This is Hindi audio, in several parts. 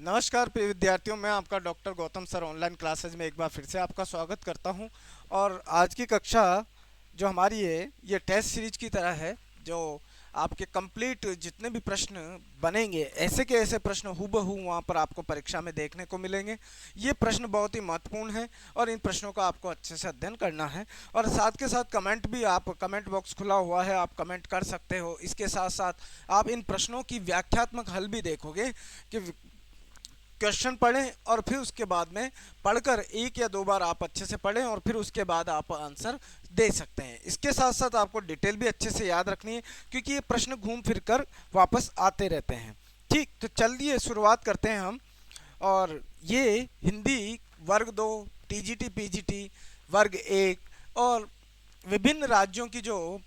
नमस्कार प्रिय विद्यार्थियों, मैं आपका doctor Gautam sir online classes में एक बार फिर से आपका स्वागत करता हूं। और आज की कक्षा जो हमारी है ये टेस्ट सीरीज की तरह है, जो आपके कंप्लीट जितने भी प्रश्न बनेंगे ऐसे के ऐसे प्रश्न हूबहू वहां पर आपको परीक्षा में देखने को मिलेंगे। ये प्रश्न बहुत ही महत्वपूर्ण है और इन प्रश्नों का आपको अच्छे से अध्ययन करना है। और साथ के साथ कमेंट भी, आप कमेंट बॉक्स खुला हुआ है, आप कमेंट कर सकते हो। इसके साथ साथ आप इन प्रश्नों की व्याख्यात्मक हल भी देखोगे कि क्वेश्चन पढ़ें और फिर उसके बाद में पढ़कर एक या दो बार आप अच्छे से पढ़ें और फिर उसके बाद आप आंसर दे सकते हैं। इसके साथ साथ आपको डिटेल भी अच्छे से याद रखनी है, क्योंकि ये प्रश्न घूम फिर कर वापस आते रहते हैं। ठीक, तो चलिए शुरुआत करते हैं हम। और ये हिंदी वर्ग 2, टीजीटी पीजीटी वर्ग 1 और विभिन्न राज्यों की जो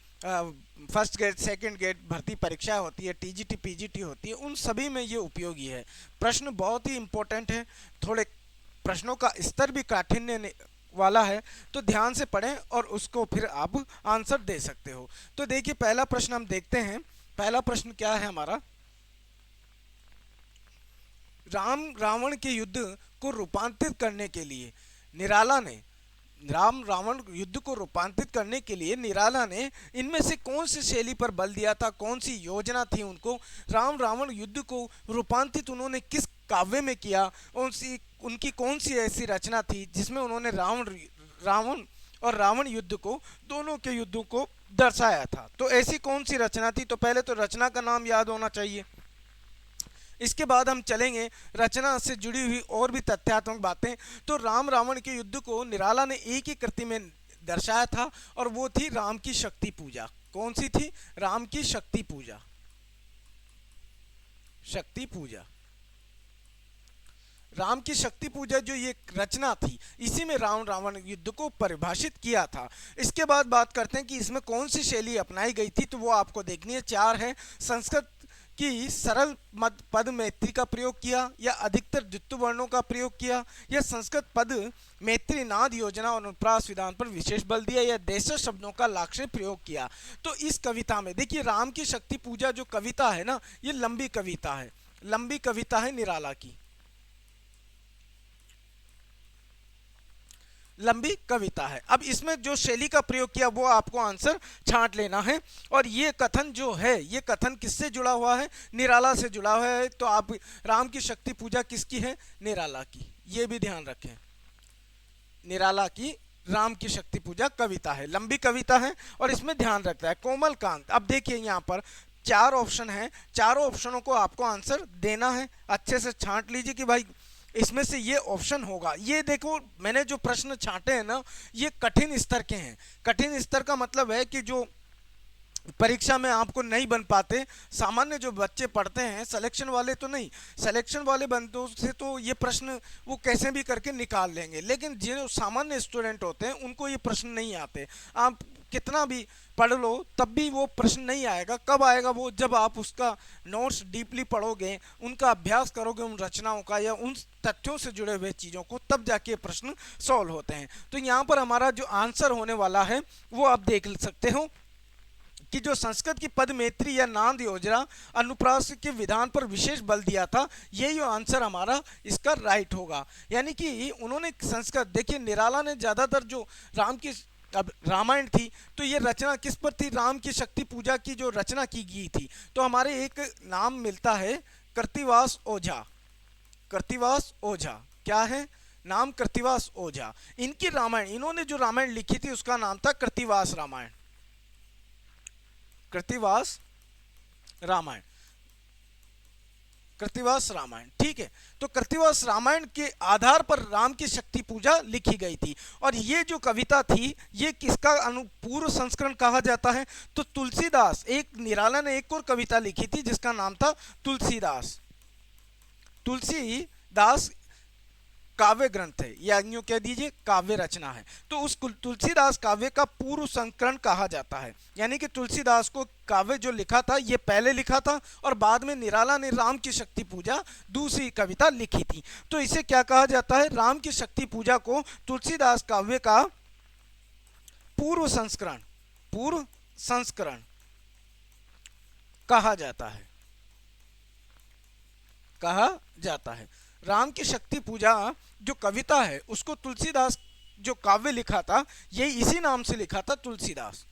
फर्स्ट ग्रेड सेकंड ग्रेड भर्ती परीक्षा होती है, टीजीटी पीजीटी होती है, उन सभी में ये उपयोगी है। प्रश्न बहुत ही इम्पोर्टेंट है, थोड़े प्रश्नों का स्तर भी काठिन्य वाला है, तो ध्यान से पढ़ें और उसको फिर आप आंसर दे सकते हो। तो देखिए, पहला प्रश्न हम देखते हैं। पहला प्रश्न क्या है हमारा? राम रावण के युद्ध को रूपांतरित करने के लिए निराला ने राम रावण युद्ध को रूपांतरित करने के लिए निराला ने इनमें से कौन सी शैली पर बल दिया था? कौन सी योजना थी उनको? राम रावण युद्ध को रूपांतरित उन्होंने किस काव्य में किया? उनकी कौन सी ऐसी रचना थी जिसमें उन्होंने रावण और रावण युद्ध को, दोनों के युद्धों को दर्शाया था? तो ऐसी कौन सी रचना थी? तो पहले तो रचना का नाम याद होना चाहिए। इसके बाद हम चलेंगे रचना से जुड़ी हुई और भी तथ्यात्मक बातें। तो राम रावण के युद्ध को निराला ने एक ही कृति में दर्शाया था, और वो थी राम की शक्ति पूजा। कौन सी थी? राम की शक्ति पूजा। शक्ति पूजा, राम की शक्ति पूजा जो ये रचना थी, इसी में राम रावण युद्ध को परिभाषित किया था। इसके बाद बात करते हैं कि इसमें कौन सी शैली अपनाई गई थी, तो वो आपको देखनी है। चार है: संस्कृत की सरल मद पद मैत्री का प्रयोग किया, या अधिकतर द्वित्व वर्णों का प्रयोग किया, या संस्कृत पद मैत्री नाद योजना और अनुप्रास विधान पर विशेष बल दिया, या देशज शब्दों का लाक्षणिक प्रयोग किया। तो इस कविता में देखिए, राम की शक्ति पूजा जो कविता है ना, ये लंबी कविता है, लंबी कविता है निराला की, लंबी कविता है। अब इसमें जो शैली का प्रयोग किया वो आपको आंसर छांट लेना है। और ये कथन जो है, ये कथन किससे जुड़ा हुआ है? निराला से जुड़ा हुआ है। तो आप, राम की शक्ति पूजा किसकी है? निराला की। ये भी ध्यान रखें, निराला की राम की शक्ति पूजा कविता है, लंबी कविता है और इसमें ध्यान रखता है। कोमल कांत, अब देखिए यहाँ पर चार ऑप्शन है, चारों ऑप्शनों को आपको आंसर देना है। अच्छे से छांट लीजिए कि भाई इसमें से ये ऑप्शन होगा। ये देखो, मैंने जो प्रश्न छांटे हैं ना, ये कठिन स्तर के हैं। कठिन स्तर का मतलब है कि जो परीक्षा में आपको नहीं बन पाते, सामान्य जो बच्चे पढ़ते हैं, सिलेक्शन वाले तो नहीं, सिलेक्शन वाले बंदों से तो ये प्रश्न वो कैसे भी करके निकाल लेंगे, लेकिन जो सामान्य स्टूडेंट होते हैं उनको ये प्रश्न नहीं आते। आप कितना भी पढ़ लो तब भी वो प्रश्न नहीं आएगा। कब आएगा वो? जब आप उसका नोट्स डीपली पढ़ोगे, उनका अभ्यास करोगे, उन रचनाओं का या उन तथ्यों से जुड़े हुए चीज़ों को, तब जाके प्रश्न सॉल्व होते हैं। तो यहाँ पर हमारा जो आंसर होने वाला है वो आप देख सकते हो कि जो संस्कृत की पद मैत्री या नांद योजना अनुप्रास के विधान पर विशेष बल दिया था, यही आंसर हमारा इसका राइट होगा। यानी कि उन्होंने संस्कृत, देखिए निराला ने ज़्यादातर जो राम की, अब रामायण थी तो ये रचना किस पर थी? राम की शक्ति पूजा की जो रचना की गई थी। तो हमारे एक नाम मिलता है कृतिवास ओझा। कृतिवास ओझा क्या है? नाम कृतिवास ओझा। इनकी रामायण, इन्होंने जो रामायण लिखी थी उसका नाम था कृतिवास रामायण। कृतिवास रामायण, कृतिवास रामायण, ठीक है। तो कृतिवास रामायण के आधार पर राम की शक्ति पूजा लिखी गई थी। और ये जो कविता थी, ये किसका पूर्व संस्करण कहा जाता है? तो तुलसीदास, एक निराला ने एक और कविता लिखी थी जिसका नाम था तुलसीदास। तुलसीदास काव्य ग्रंथ है, या यूं कह दीजिए काव्य रचना है। तो उस तुलसीदास काव्य का पूर्व संस्करण कहा जाता है। यानी कि तुलसीदास को काव्य जो लिखा था ये पहले लिखा था, और बाद में निराला ने राम की शक्ति पूजा दूसरी कविता लिखी थी। तो इसे क्या कहा जाता है? राम की शक्ति पूजा को तुलसीदास काव्य का पूर्व संस्करण, पूर्व संस्करण कहा जाता है, कहा जाता है। राम की शक्ति पूजा जो कविता है उसको तुलसीदास जो काव्य लिखा था ये इसी नाम से लिखा था, तुलसीदास।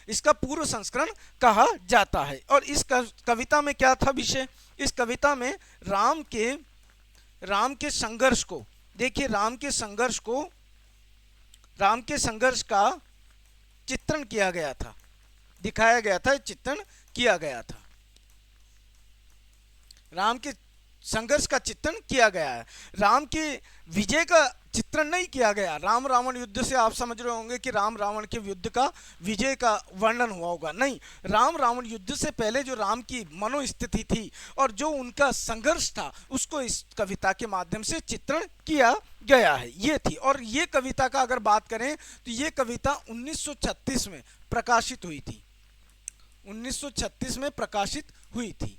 इसका पूर्व संस्करण कहा जाता है। और इस कविता में क्या था विषय? इस कविता में राम के संघर्ष को देखिए, राम के संघर्ष का चित्रण किया गया था, दिखाया गया था, चित्रण किया गया था। राम के संघर्ष का चित्रण किया गया है, राम के विजय का चित्रण नहीं किया गया। राम रावण युद्ध से आप समझ रहे होंगे कि राम रावण के युद्ध का विजय का वर्णन हुआ होगा, नहीं। राम रावण युद्ध से पहले जो राम की मनोस्थिति थी और जो उनका संघर्ष था उसको इस कविता के माध्यम से चित्रण किया गया है, ये थी। और ये कविता का अगर बात करें तो ये कविता 1936 में प्रकाशित हुई थी, 1936 में प्रकाशित हुई थी।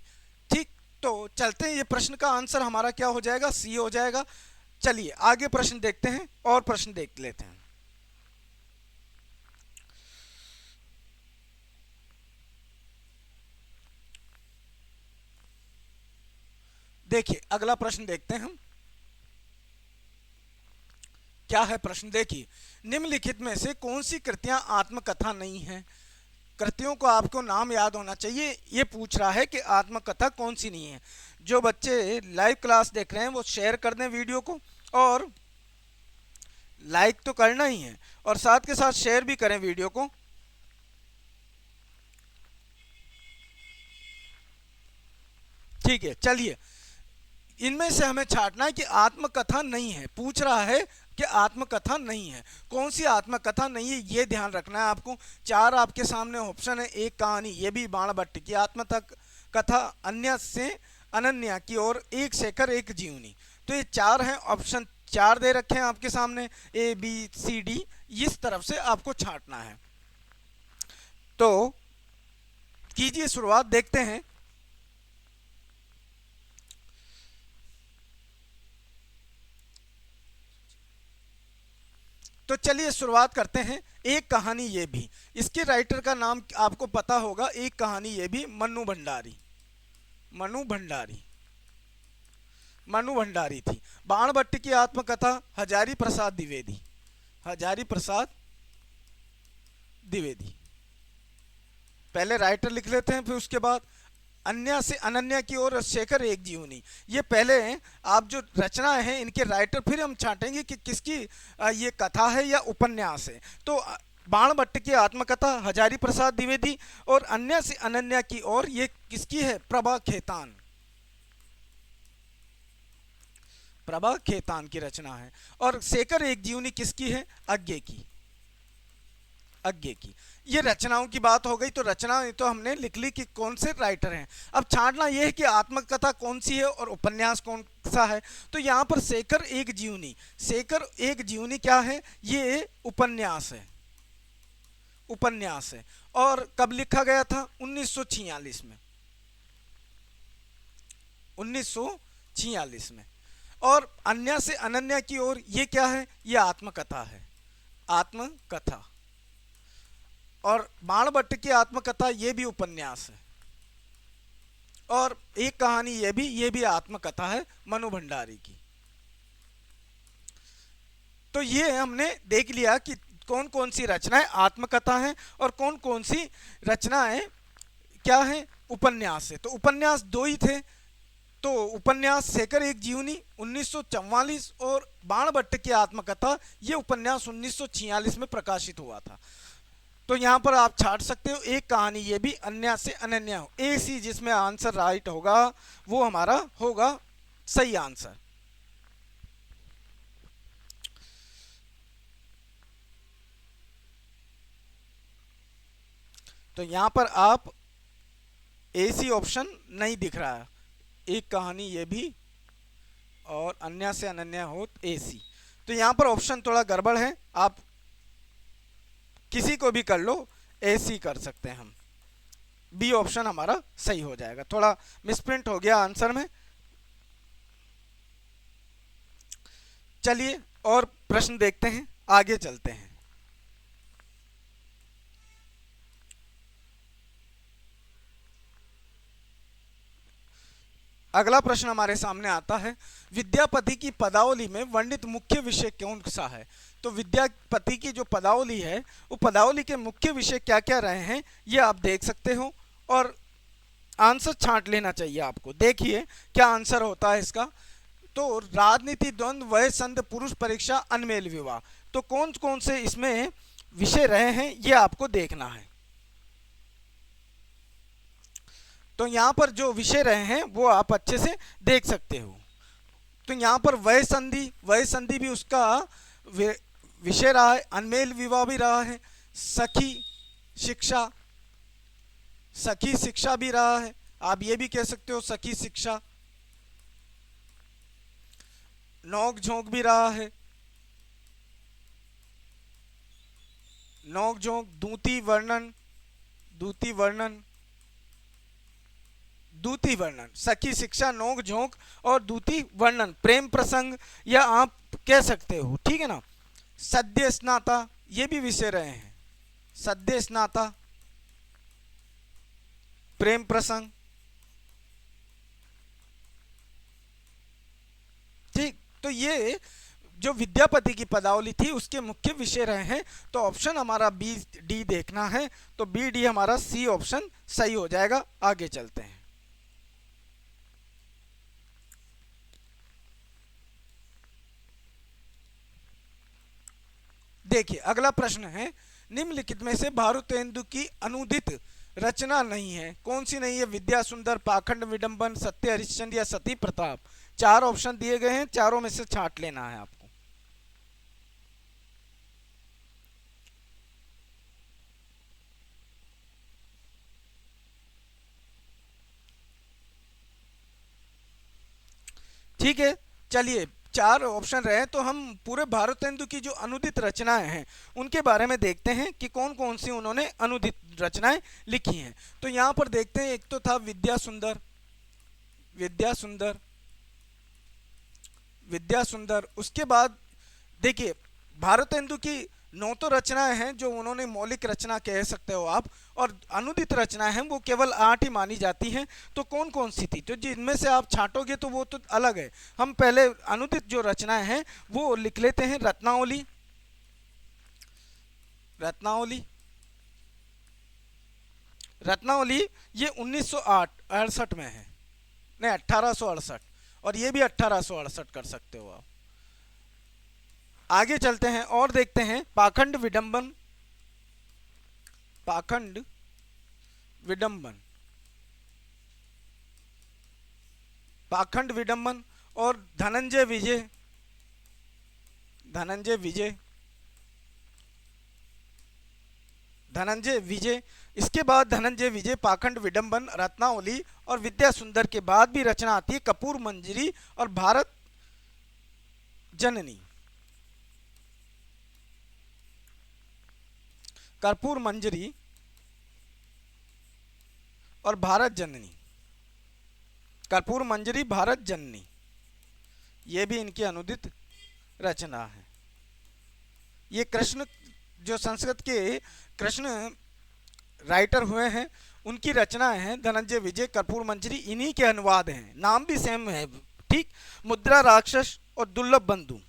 ठीक, तो चलते हैं, ये प्रश्न का आंसर हमारा क्या हो जाएगा? सी हो जाएगा। चलिए आगे प्रश्न देखते हैं, और प्रश्न देख लेते हैं। देखिए अगला प्रश्न देखते हैं हम, क्या है प्रश्न? देखिए, निम्नलिखित में से कौन सी कृतियां आत्मकथा नहीं है? कृतियों को आपको नाम याद होना चाहिए। ये पूछ रहा है कि आत्मकथा कौन सी नहीं है। जो बच्चे लाइव क्लास देख रहे हैं वो शेयर कर दें वीडियो को, और लाइक तो करना ही है, और साथ के साथ शेयर भी करें वीडियो को। ठीक है, चलिए इनमें से हमें छांटना है कि आत्मकथा नहीं है। पूछ रहा है कि आत्मकथा नहीं है, कौन सी आत्मकथा नहीं है, ये ध्यान रखना है आपको। चार आपके सामने ऑप्शन है। एक कहानी, ये भी बाणभट्ट की आत्मकथा, अन्य से अनन्या की, और एक शेखर एक जीवनी। तो ये चार हैं, ऑप्शन चार दे रखे हैं आपके सामने, ए बी सी डी। इस तरफ से आपको छांटना है। तो कीजिए शुरुआत, देखते हैं। तो चलिए शुरुआत करते हैं। एक कहानी ये भी, इसके राइटर का नाम आपको पता होगा। एक कहानी ये भी, मन्नू भंडारी, मनु भंडारी, मनु भंडारी थी। बाणभट्ट की आत्मकथा हजारी प्रसाद द्विवेदी, हजारी प्रसाद द्विवेदी। पहले राइटर लिख लेते हैं, फिर उसके बाद अन्य से अनन्या की ओर शेखर एक जीवनी। ये पहले आप जो रचनाएं हैं इनके राइटर, फिर हम छांटेंगे कि किसकी ये कथा है या उपन्यास है। तो बाणभट्ट की आत्मकथा हजारी प्रसाद द्विवेदी, और अन्य से अनन्या की ओर ये किसकी है? प्रभा खेतान, प्रभा खेतान की रचना है। और शेखर एक जीवनी किसकी है? अज्ञे की, अज्ञे की। ये रचनाओं की बात हो गई। तो रचना तो हमने लिख ली कि कौन से राइटर हैं। अब छांटना यह है कि आत्मकथा कौन सी है और उपन्यास कौन सा है। तो यहाँ पर शेखर एक जीवनी, शेखर एक जीवनी क्या है? ये उपन्यास है, उपन्यास है। और कब लिखा गया था? 1946 में, 1946 में। और अन्य से अनन्या की ओर ये क्या है? ये आत्मकथा है, आत्मकथा। और बाणभट्ट की आत्मकथा ये भी उपन्यास है। और एक कहानी ये भी आत्मकथा है, मनु भंडारी की। तो ये हमने देख लिया कि कौन कौन सी रचनाएं आत्मकथा हैं और कौन कौन सी रचनाएं क्या है? उपन्यास है। तो उपन्यास दो ही थे। तो उपन्यास शेखर एक जीवनी 1944 और बाणभट्ट की आत्मकथा ये उपन्यास 1946 में प्रकाशित हुआ था। तो यहां पर आप छाट सकते हो। एक कहानी ये भी, अन्य से अनन्या हो, ए सी, जिसमें आंसर राइट होगा वो हमारा होगा सही आंसर। तो यहां पर आप ए सी ऑप्शन नहीं दिख रहा है। एक कहानी ये भी और अन्य से अनन्या हो, ए सी। तो यहां पर ऑप्शन थोड़ा गड़बड़ है, आप किसी को भी कर लो, ऐसी कर सकते हैं हम। बी ऑप्शन हमारा सही हो जाएगा। थोड़ा मिसप्रिंट हो गया आंसर में। चलिए और प्रश्न देखते हैं, आगे चलते हैं। अगला प्रश्न हमारे सामने आता है, विद्यापति की पदावली में वर्णित मुख्य विषय कौन सा है। तो विद्यापति की जो पदावली है वो पदावली के मुख्य विषय क्या क्या रहे हैं ये आप देख सकते हो और आंसर छांट लेना चाहिए आपको। देखिए क्या आंसर होता है इसका। तो राजनीति, द्वंद्व, वय संध, पुरुष परीक्षा, अनमेल विवाह। तो कौन कौन से इसमें विषय रहे हैं ये आपको देखना है। तो यहाँ पर जो विषय रहे हैं वो आप अच्छे से देख सकते हो। तो यहाँ पर वय संधि भी उसका विषय रहा है, अनमेल विवाह भी रहा है, सखी शिक्षा भी रहा है, आप ये भी कह सकते हो सखी शिक्षा। नोक झोंक भी रहा है, नोक झोंक, दूती वर्णन, सखी शिक्षा, नोक झोंक और दूती वर्णन, प्रेम प्रसंग या आप कह सकते हो, ठीक है ना। सद्य स्नाता ये भी विषय रहे हैं, सद्य स्नाता, प्रेम प्रसंग, ठीक। तो ये जो विद्यापति की पदावली थी उसके मुख्य विषय रहे हैं। तो ऑप्शन हमारा बी डी देखना है, तो बी डी हमारा सी ऑप्शन सही हो जाएगा। आगे चलते हैं। देखिए अगला प्रश्न है, निम्नलिखित में से भारतेंदु की अनुदित रचना नहीं है, कौन सी नहीं है। विद्या सुंदर, पाखंड विडंबन, सत्य हरिश्चंद्र या सती प्रताप। चार ऑप्शन दिए गए हैं, चारों में से छांट लेना है आपको। ठीक है, चलिए चार ऑप्शन रहे तो हम पूरे भारतेंदु की जो अनुदित रचनाएं हैं उनके बारे में देखते हैं कि कौन कौन सी उन्होंने अनुदित रचनाएं लिखी हैं। तो यहाँ पर देखते हैं, एक तो था विद्या सुंदर। उसके बाद देखिए भारतेंदु की 9 तो रचनाएं हैं जो उन्होंने मौलिक रचना कह सकते हो आप, और अनुदित रचनाएं हैं वो केवल 8 ही मानी जाती हैं। तो कौन कौन सी थी, तो जिनमें से आप छांटोगे तो वो तो अलग है। हम पहले अनुदित जो रचनाएं हैं वो लिख लेते हैं। रत्नावली ये 1968 में है, नहीं 1868, और ये भी 1868 कर सकते हो आप। आगे चलते हैं और देखते हैं पाखंड विडंबन और धनंजय विजय। इसके बाद धनंजय विजय, पाखंड विडंबन, रत्नावली और विद्या सुंदर के बाद भी रचना आती है कपूर मंजरी और भारत जननी। कर्पूर मंजरी और भारत जननी, कर्पूर मंजरी, भारत जननी, ये भी इनकी अनुदित रचना है। ये कृष्ण जो संस्कृत के कृष्ण राइटर हुए हैं उनकी रचनाएं हैं। धनंजय विजय, कर्पूर मंजरी, इन्हीं के अनुवाद हैं, नाम भी सेम है, ठीक। मुद्रा राक्षस और दुर्लभ बंधु,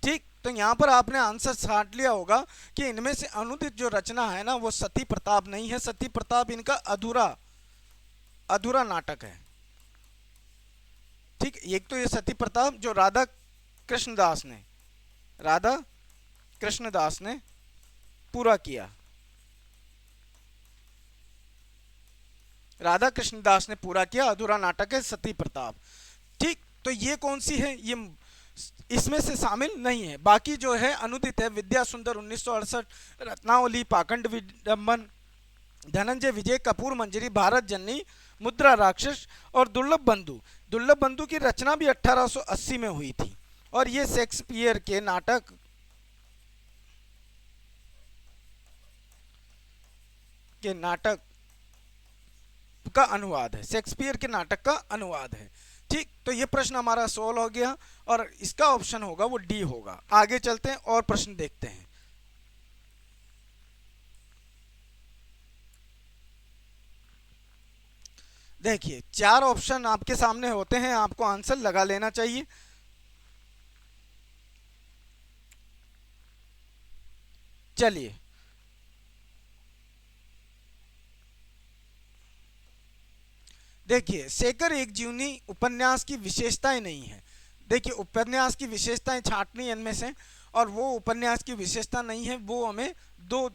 ठीक। तो यहां पर आपने आंसर छांट लिया होगा कि इनमें से अनुदित जो रचना है ना वो सती प्रताप नहीं है। सती प्रताप इनका अधूरा नाटक है, ठीक। एक तो ये सती प्रताप जो राधा कृष्णदास ने पूरा किया, राधा कृष्णदास ने पूरा किया, अधूरा नाटक है सती प्रताप, ठीक। तो ये कौन सी है, ये इसमें से शामिल नहीं है। बाकी जो है अनुदित है विद्या सुंदर 1968, रत्नावली, पाखंड विडंबन, धनंजय विजय, कपूर मंजरी, भारत जननी, मुद्रा राक्षस और दुर्लभ बंधु की रचना भी 1880 में हुई थी, और ये शेक्सपियर के नाटक का अनुवाद है, शेक्सपियर के नाटक का अनुवाद है, ठीक, तो ये प्रश्न हमारा सोल्व हो गया और इसका ऑप्शन होगा वो डी होगा। आगे चलते हैं और प्रश्न देखते हैं। देखिए 4 ऑप्शन आपके सामने होते हैं, आपको आंसर लगा लेना चाहिए। चलिए देखिए, शेखर एक जीवनी उपन्यास की विशेषताएं नहीं है। देखिए उपन्यास की विशेषताएं छांटनी इनमें से, और वो उपन्यास की विशेषता नहीं है, वो हमें दो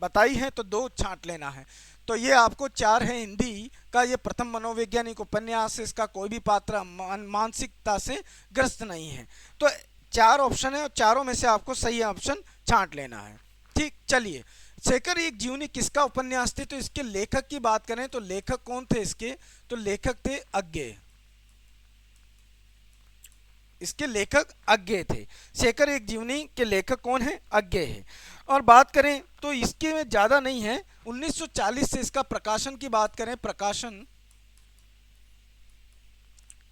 बताई है, तो 2 छांट लेना है। तो ये आपको 4 है। हिंदी का ये प्रथम मनोवैज्ञानिक उपन्यास, इसका कोई भी पात्र मानसिकता से ग्रस्त नहीं है। तो 4 ऑप्शन है और चारों में से आपको सही ऑप्शन छांट लेना है। ठीक, चलिए शेखर एक जीवनी किसका उपन्यास थे? तो इसके लेखक की बात करें तो लेखक कौन थे इसके? तो लेखक थे अज्ञेय। इसके लेखक अज्ञेय थे। शेखर एक जीवनी के लेखक कौन है? अज्ञेय है। और बात करें तो इसके में ज्यादा नहीं है, 1940 से इसका प्रकाशन की बात करें, प्रकाशन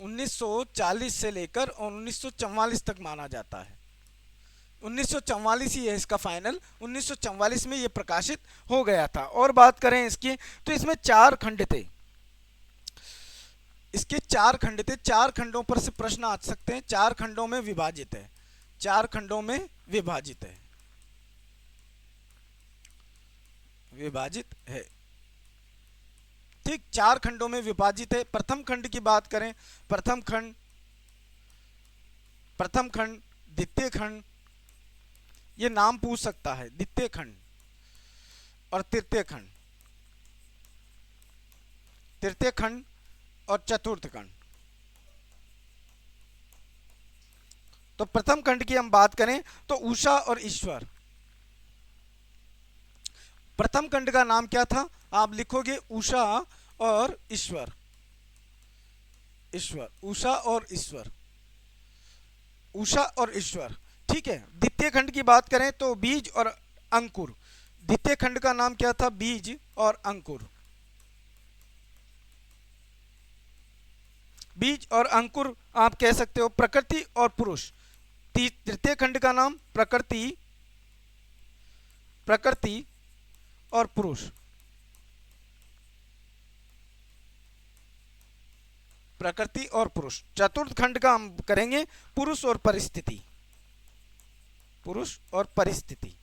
1940 से लेकर और 1944 तक माना जाता है। 1944 ही है इसका फाइनल, 1944 में ये प्रकाशित हो गया था। और बात करें इसकी तो इसमें 4 खंड थे। इसके 4 खंड थे। 4 खंडों पर से प्रश्न आ सकते हैं। 4 खंडों में विभाजित है। 4 खंडों में विभाजित है। विभाजित है। ठीक, 4 खंडों में विभाजित है। प्रथम खंड की बात करें, प्रथम खंड, द्वितीय खंड, ये नाम पूछ सकता है, द्वितीय खंड और तृतीय खंड, तृतीय खंड और चतुर्थ खंड। तो प्रथम खंड की हम बात करें तो उषा और ईश्वर। प्रथम खंड का नाम क्या था? आप लिखोगे उषा और ईश्वर। ईश्वर, उषा और ईश्वर, उषा और ईश्वर। ठीक है। द्वितीय खंड की बात करें तो बीज और अंकुर। द्वितीय खंड का नाम क्या था? बीज और अंकुर। बीज और अंकुर आप कह सकते हो। प्रकृति और पुरुष। तृतीय खंड का नाम प्रकृति, प्रकृति और पुरुष। प्रकृति और पुरुष। चतुर्थ खंड का हम करेंगे पुरुष और परिस्थिति। पुरुष और परिस्थिति,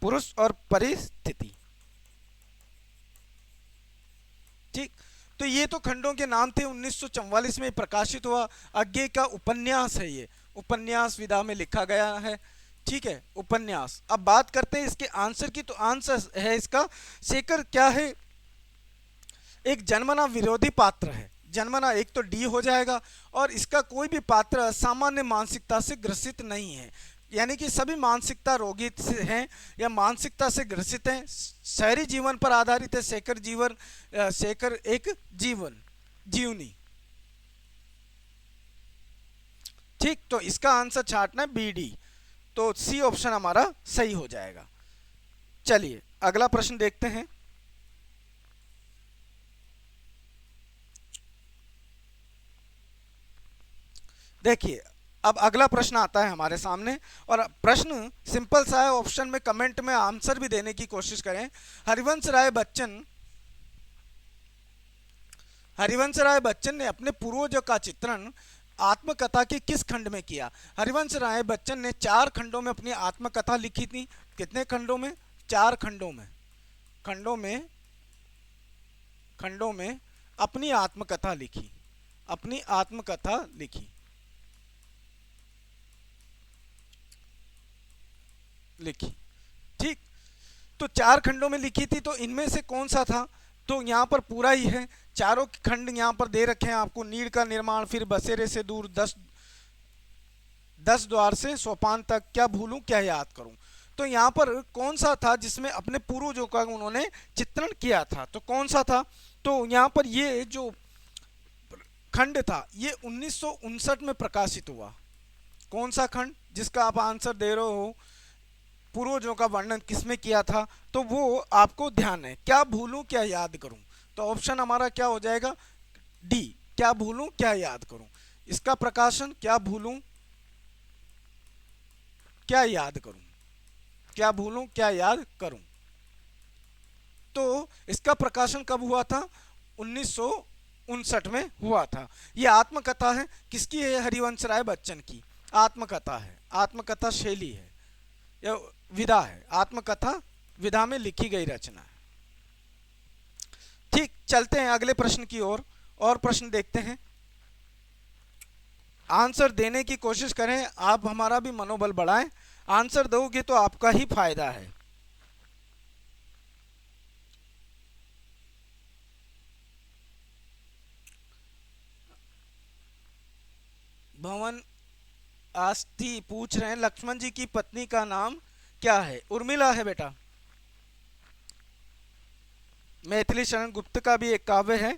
पुरुष और परिस्थिति। ठीक, तो ये तो खंडों के नाम थे। 1944 में प्रकाशित हुआ। अज्ञेय का उपन्यास है, ये उपन्यास विधा में लिखा गया है। ठीक है, उपन्यास। अब बात करते हैं इसके आंसर की। तो आंसर है इसका, शेखर क्या है? एक जन्मना विरोधी पात्र है। जन्मना एक तो डी हो जाएगा, और इसका कोई भी पात्र सामान्य मानसिकता से ग्रसित नहीं है। यानी कि सभी मानसिकता रोगी हैं या मानसिकता से ग्रसित हैं। शहरी जीवन पर आधारित है शेखर जीवन। शेखर एक जीवनी। ठीक, तो इसका आंसर छांटना है बी डी। तो सी ऑप्शन हमारा सही हो जाएगा। चलिए अगला प्रश्न देखते हैं। देखिए अब अगला प्रश्न आता है हमारे सामने, और प्रश्न सिंपल सा है। ऑप्शन में कमेंट में आंसर भी देने की कोशिश करें। हरिवंश राय बच्चन ने अपने पूर्वजों का चित्रण आत्मकथा के किस खंड में किया? हरिवंश राय बच्चन ने 4 खंडों में अपनी आत्मकथा लिखी थी। कितने खंडों में? 4 खंडों में। खंडों में अपनी आत्मकथा लिखी। अपनी आत्मकथा लिखी। ठीक, तो 4 खंडों में लिखी थी। तो इनमें से कौन सा था? तो यहाँ पर पूरा ही है। चारों खंड यहाँ पर दे रखे हैं आपको। नीड़ का निर्माण, फिर बसेरे से दूर, 10 द्वार से सोपान तक, क्या भूलूं क्या याद करूं। तो यहाँ पर कौन सा था जिसमें अपने पूर्वजों का उन्होंने चित्रण किया था? तो कौन सा था? तो यहाँ पर ये जो खंड था ये 1959 में प्रकाशित हुआ। कौन सा खंड जिसका आप आंसर दे रहे हो? पूर्वजों का वर्णन किसमें किया था? तो वो आपको ध्यान है। क्या भूलूं क्या याद करूं। तो ऑप्शन हमारा क्या हो जाएगा? डी, क्या भूलूं क्या याद करूं, इसका प्रकाशन क्या भूलूं क्या याद करूं, क्या भूलूं क्या याद करूं। तो इसका प्रकाशन कब हुआ था, 1959 में हुआ था। यह आत्मकथा है, किसकी है, हरिवंश राय बच्चन की आत्मकथा है, आत्मकथा शैली है या विधा है, आत्मकथा विधा में लिखी गई रचना है। ठीक, चलते हैं अगले प्रश्न की ओर और प्रश्न देखते हैं। आंसर देने की कोशिश करें, आप हमारा भी मनोबल बढ़ाएं, आंसर दोगे तो आपका ही फायदा है। भवन आस्ती पूछ रहे हैं लक्ष्मण जी की पत्नी का नाम क्या है, उर्मिला है बेटा। मैथिली शरण गुप्त का भी एक काव्य है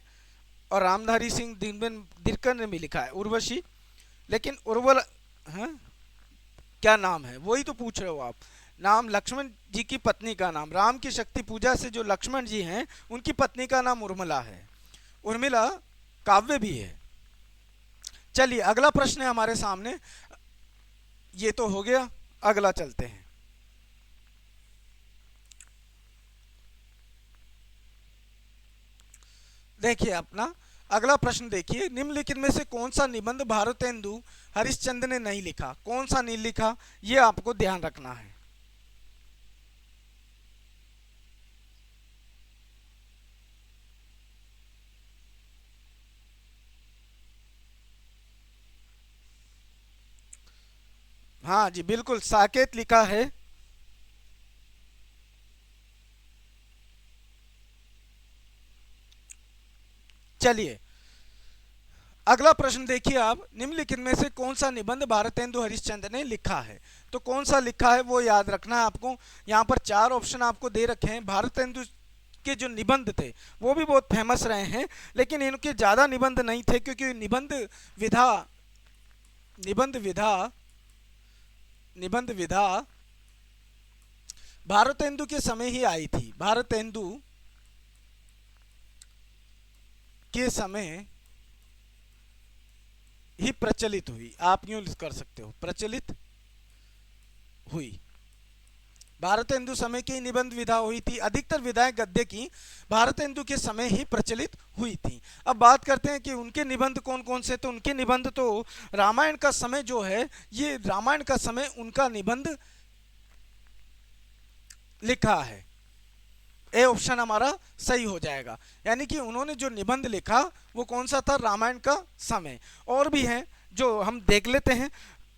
और रामधारी सिंह दिनकर ने भी लिखा है उर्वशी, लेकिन उर्वल, हाँ क्या नाम है, वही तो पूछ रहे हो आप। नाम लक्ष्मण जी की पत्नी का नाम, राम की शक्ति पूजा से जो लक्ष्मण जी हैं उनकी पत्नी का नाम उर्मिला है, उर्मिला काव्य भी है। चलिए अगला प्रश्न है हमारे सामने, ये तो हो गया, अगला चलते हैं। देखिए अपना अगला प्रश्न देखिए, निम्नलिखित में से कौन सा निबंध भारतेंदु हरिश्चंद्र ने नहीं लिखा, कौन सा नहीं लिखा, ये आपको ध्यान रखना है। हाँ जी बिल्कुल, साकेत लिखा है। चलिए अगला प्रश्न देखिए आप, निम्नलिखित में से कौन सा निबंध भारतेंदु हरिश्चंद्र ने लिखा है, तो कौन सा लिखा है वो याद रखना है आपको। यहाँ पर 4 ऑप्शन आपको दे रखे हैं। भारतेंदु के जो निबंध थे वो भी बहुत फेमस रहे हैं, लेकिन इनके ज़्यादा निबंध नहीं थे, क्योंकि विधा निबंध विधा निबंध विधा भारतेंदु के समय ही आई थी, भारतेंदु के समय ही प्रचलित हुई, आप यूं कर सकते हो, प्रचलित हुई। भारतेंदु समय की निबंध विधा हुई थी, अधिकतर विधाएं गद्य की भारतेंदु के समय ही प्रचलित हुई थी। अब बात करते हैं कि उनके निबंध कौन कौन से, तो उनके निबंध तो रामायण का समय जो है, ये रामायण का समय उनका निबंध लिखा है, ए ऑप्शन हमारा सही हो जाएगा। यानी कि उन्होंने जो निबंध लिखा वो कौन सा था, रामायण का समय। और भी हैं जो हम देख लेते हैं।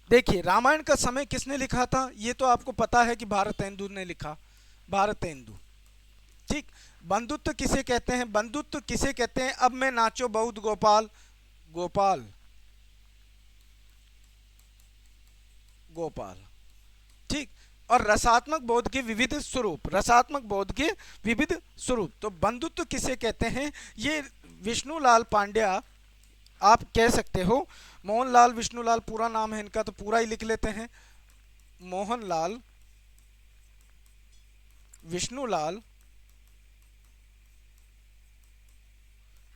देखिए रामायण का समय किसने लिखा था, ये तो आपको पता है कि भारतेंदु ने लिखा, भारतेंदु। ठीक, बंधुत्व किसे कहते हैं, बंधुत्व किसे कहते हैं, अब मैं नाचो बहुत गोपाल, गोपाल गोपाल। ठीक, और रसात्मक बोध के विविध स्वरूप, रसात्मक बोध के विविध स्वरूप, तो बंधुत्व किसे कहते हैं, ये विष्णुलाल पांड्या आप कह सकते हो। मोहनलाल विष्णुलाल पूरा नाम है इनका, तो पूरा ही लिख लेते हैं, मोहनलाल विष्णुलाल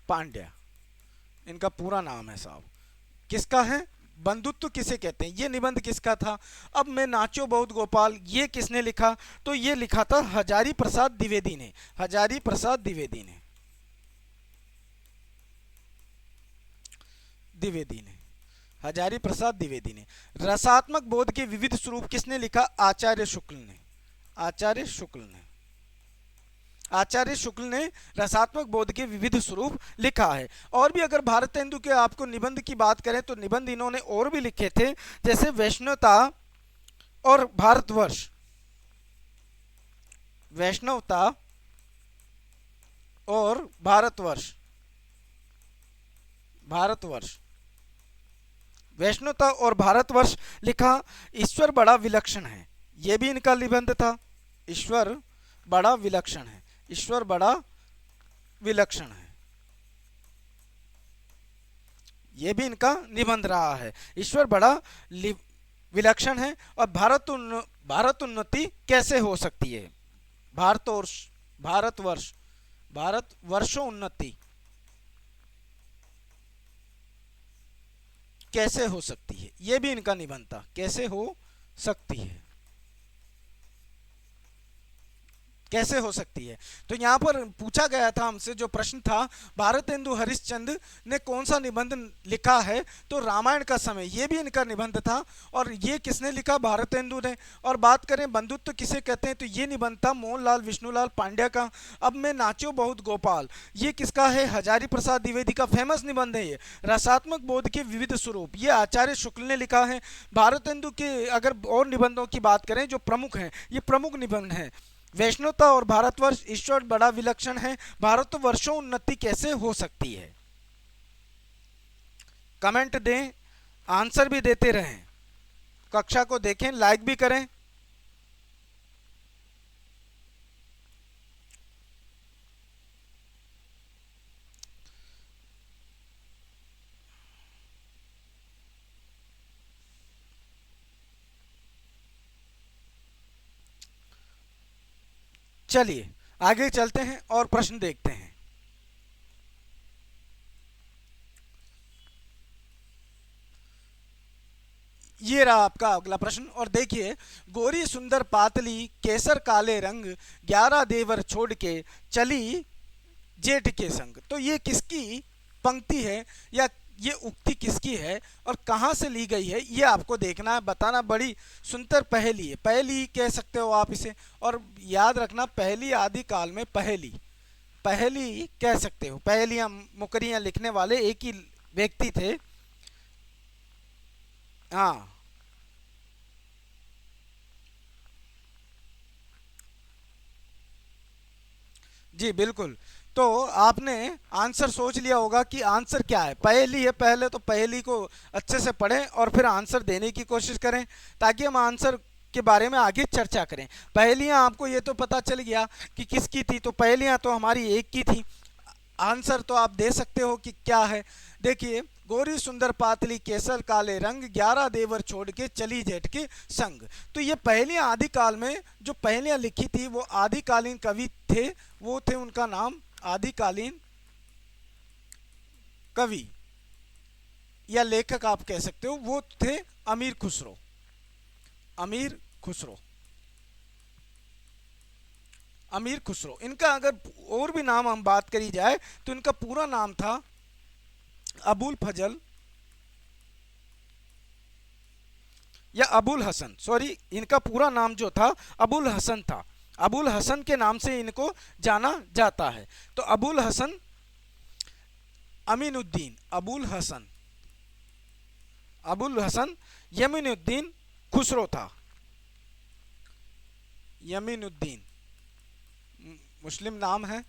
पांड्या इनका पूरा नाम है साहब। किसका है, बंधुत्व किसे कहते हैं, ये निबंध किसका था। अब मैं नाचो बहुत गोपाल, ये किसने लिखा, तो ये लिखा था हजारी प्रसाद द्विवेदी ने, हजारी प्रसाद द्विवेदी ने, द्विवेदी ने, हजारी प्रसाद द्विवेदी ने। रसात्मक बोध के विविध स्वरूप किसने लिखा, आचार्य शुक्ल ने, आचार्य शुक्ल ने, आचार्य शुक्ल ने रसात्मक बोध के विविध स्वरूप लिखा है। और भी अगर भारतेंदु के आपको निबंध की बात करें तो निबंध इन्होंने और भी लिखे थे, जैसे वैष्णवता और भारतवर्ष, वैष्णवता और भारतवर्ष, भारतवर्ष, वैष्णवता और भारतवर्ष लिखा। ईश्वर बड़ा विलक्षण है, यह भी इनका निबंध था, ईश्वर बड़ा विलक्षण है, ईश्वर बड़ा विलक्षण है, यह भी इनका निबंध रहा है, ईश्वर बड़ा विलक्षण है। और भारत उन्नति कैसे हो सकती है, भारतवर्षों उन्नति, कैसे हो सकती है, ये भी इनका निबंध था, कैसे हो सकती है, कैसे हो सकती है। तो यहाँ पर पूछा गया था हमसे, जो प्रश्न था, भारतेंदु हरिश्चंद्र ने कौन सा निबंध लिखा है, तो रामायण का समय, ये भी इनका निबंध था। और ये किसने लिखा, भारतेंदु ने। और बात करें बंधुत्व किसे कहते हैं, तो ये निबंध था मोहनलाल विष्णुलाल पांड्या का। अब मैं नाचो बहुत गोपाल, ये किसका है, हजारी प्रसाद द्विवेदी का फेमस निबंध है ये। रसात्मक बोध के विविध स्वरूप, ये आचार्य शुक्ल ने लिखा है। भारतेंदु के अगर और निबंधों की बात करें जो प्रमुख हैं, ये प्रमुख निबंध हैं। वैष्णवता और भारतवर्ष, ईश्वर बड़ा विलक्षण है, भारतवर्षों उन्नति कैसे हो सकती है। कमेंट दें, आंसर भी देते रहें, कक्षा को देखें, लाइक भी करें। चलिए आगे चलते हैं और प्रश्न देखते हैं। ये रहा आपका अगला प्रश्न, और देखिए, गोरी सुंदर पातली केसर काले रंग, 11 देवर छोड़ के चली जेठ के संग। तो ये किसकी पंक्ति है, या ये उक्ति किसकी है और कहाँ से ली गई है, ये आपको देखना है, बताना। बड़ी सुंदर पहेली है, पहेली कह सकते हो आप इसे। और याद रखना, पहेली आदि काल में पहेली, पहेली कह सकते हो। पहेलियां मुकरियां लिखने वाले एक ही व्यक्ति थे। हाँ जी बिल्कुल। तो आपने आंसर सोच लिया होगा कि आंसर क्या है। पहेली है, पहले तो पहेली को अच्छे से पढ़ें और फिर आंसर देने की कोशिश करें, ताकि हम आंसर के बारे में आगे चर्चा करें। पहेलियां आपको ये तो पता चल गया कि किसकी थी, तो पहेलियां तो हमारी एक की थी। आंसर तो आप दे सकते हो कि क्या है। देखिए, गोरी सुंदर पातली केसर काले रंग, 11 देवर छोड़ के चली जेठ के संग। तो ये पहेलियां आदिकाल में जो पहेलियां लिखी थी, वो आदिकालीन कवि थे, वो थे, उनका नाम आदिकालीन कवि या लेखक आप कह सकते हो, वो थे अमीर खुसरो। अमीर खुसरो, अमीर खुसरो। इनका अगर और भी नाम हम बात करी जाए, तो इनका पूरा नाम था अबुल फजल या अबुल हसन, सॉरी, इनका पूरा नाम जो था अबुल हसन था। अबुल हसन के नाम से इनको जाना जाता है। तो अबुल हसन अमीनुद्दीन, अबुल हसन, अबुल हसन यमीनुद्दीन खुसरो था। यमीनुद्दीन मुस्लिम नाम है,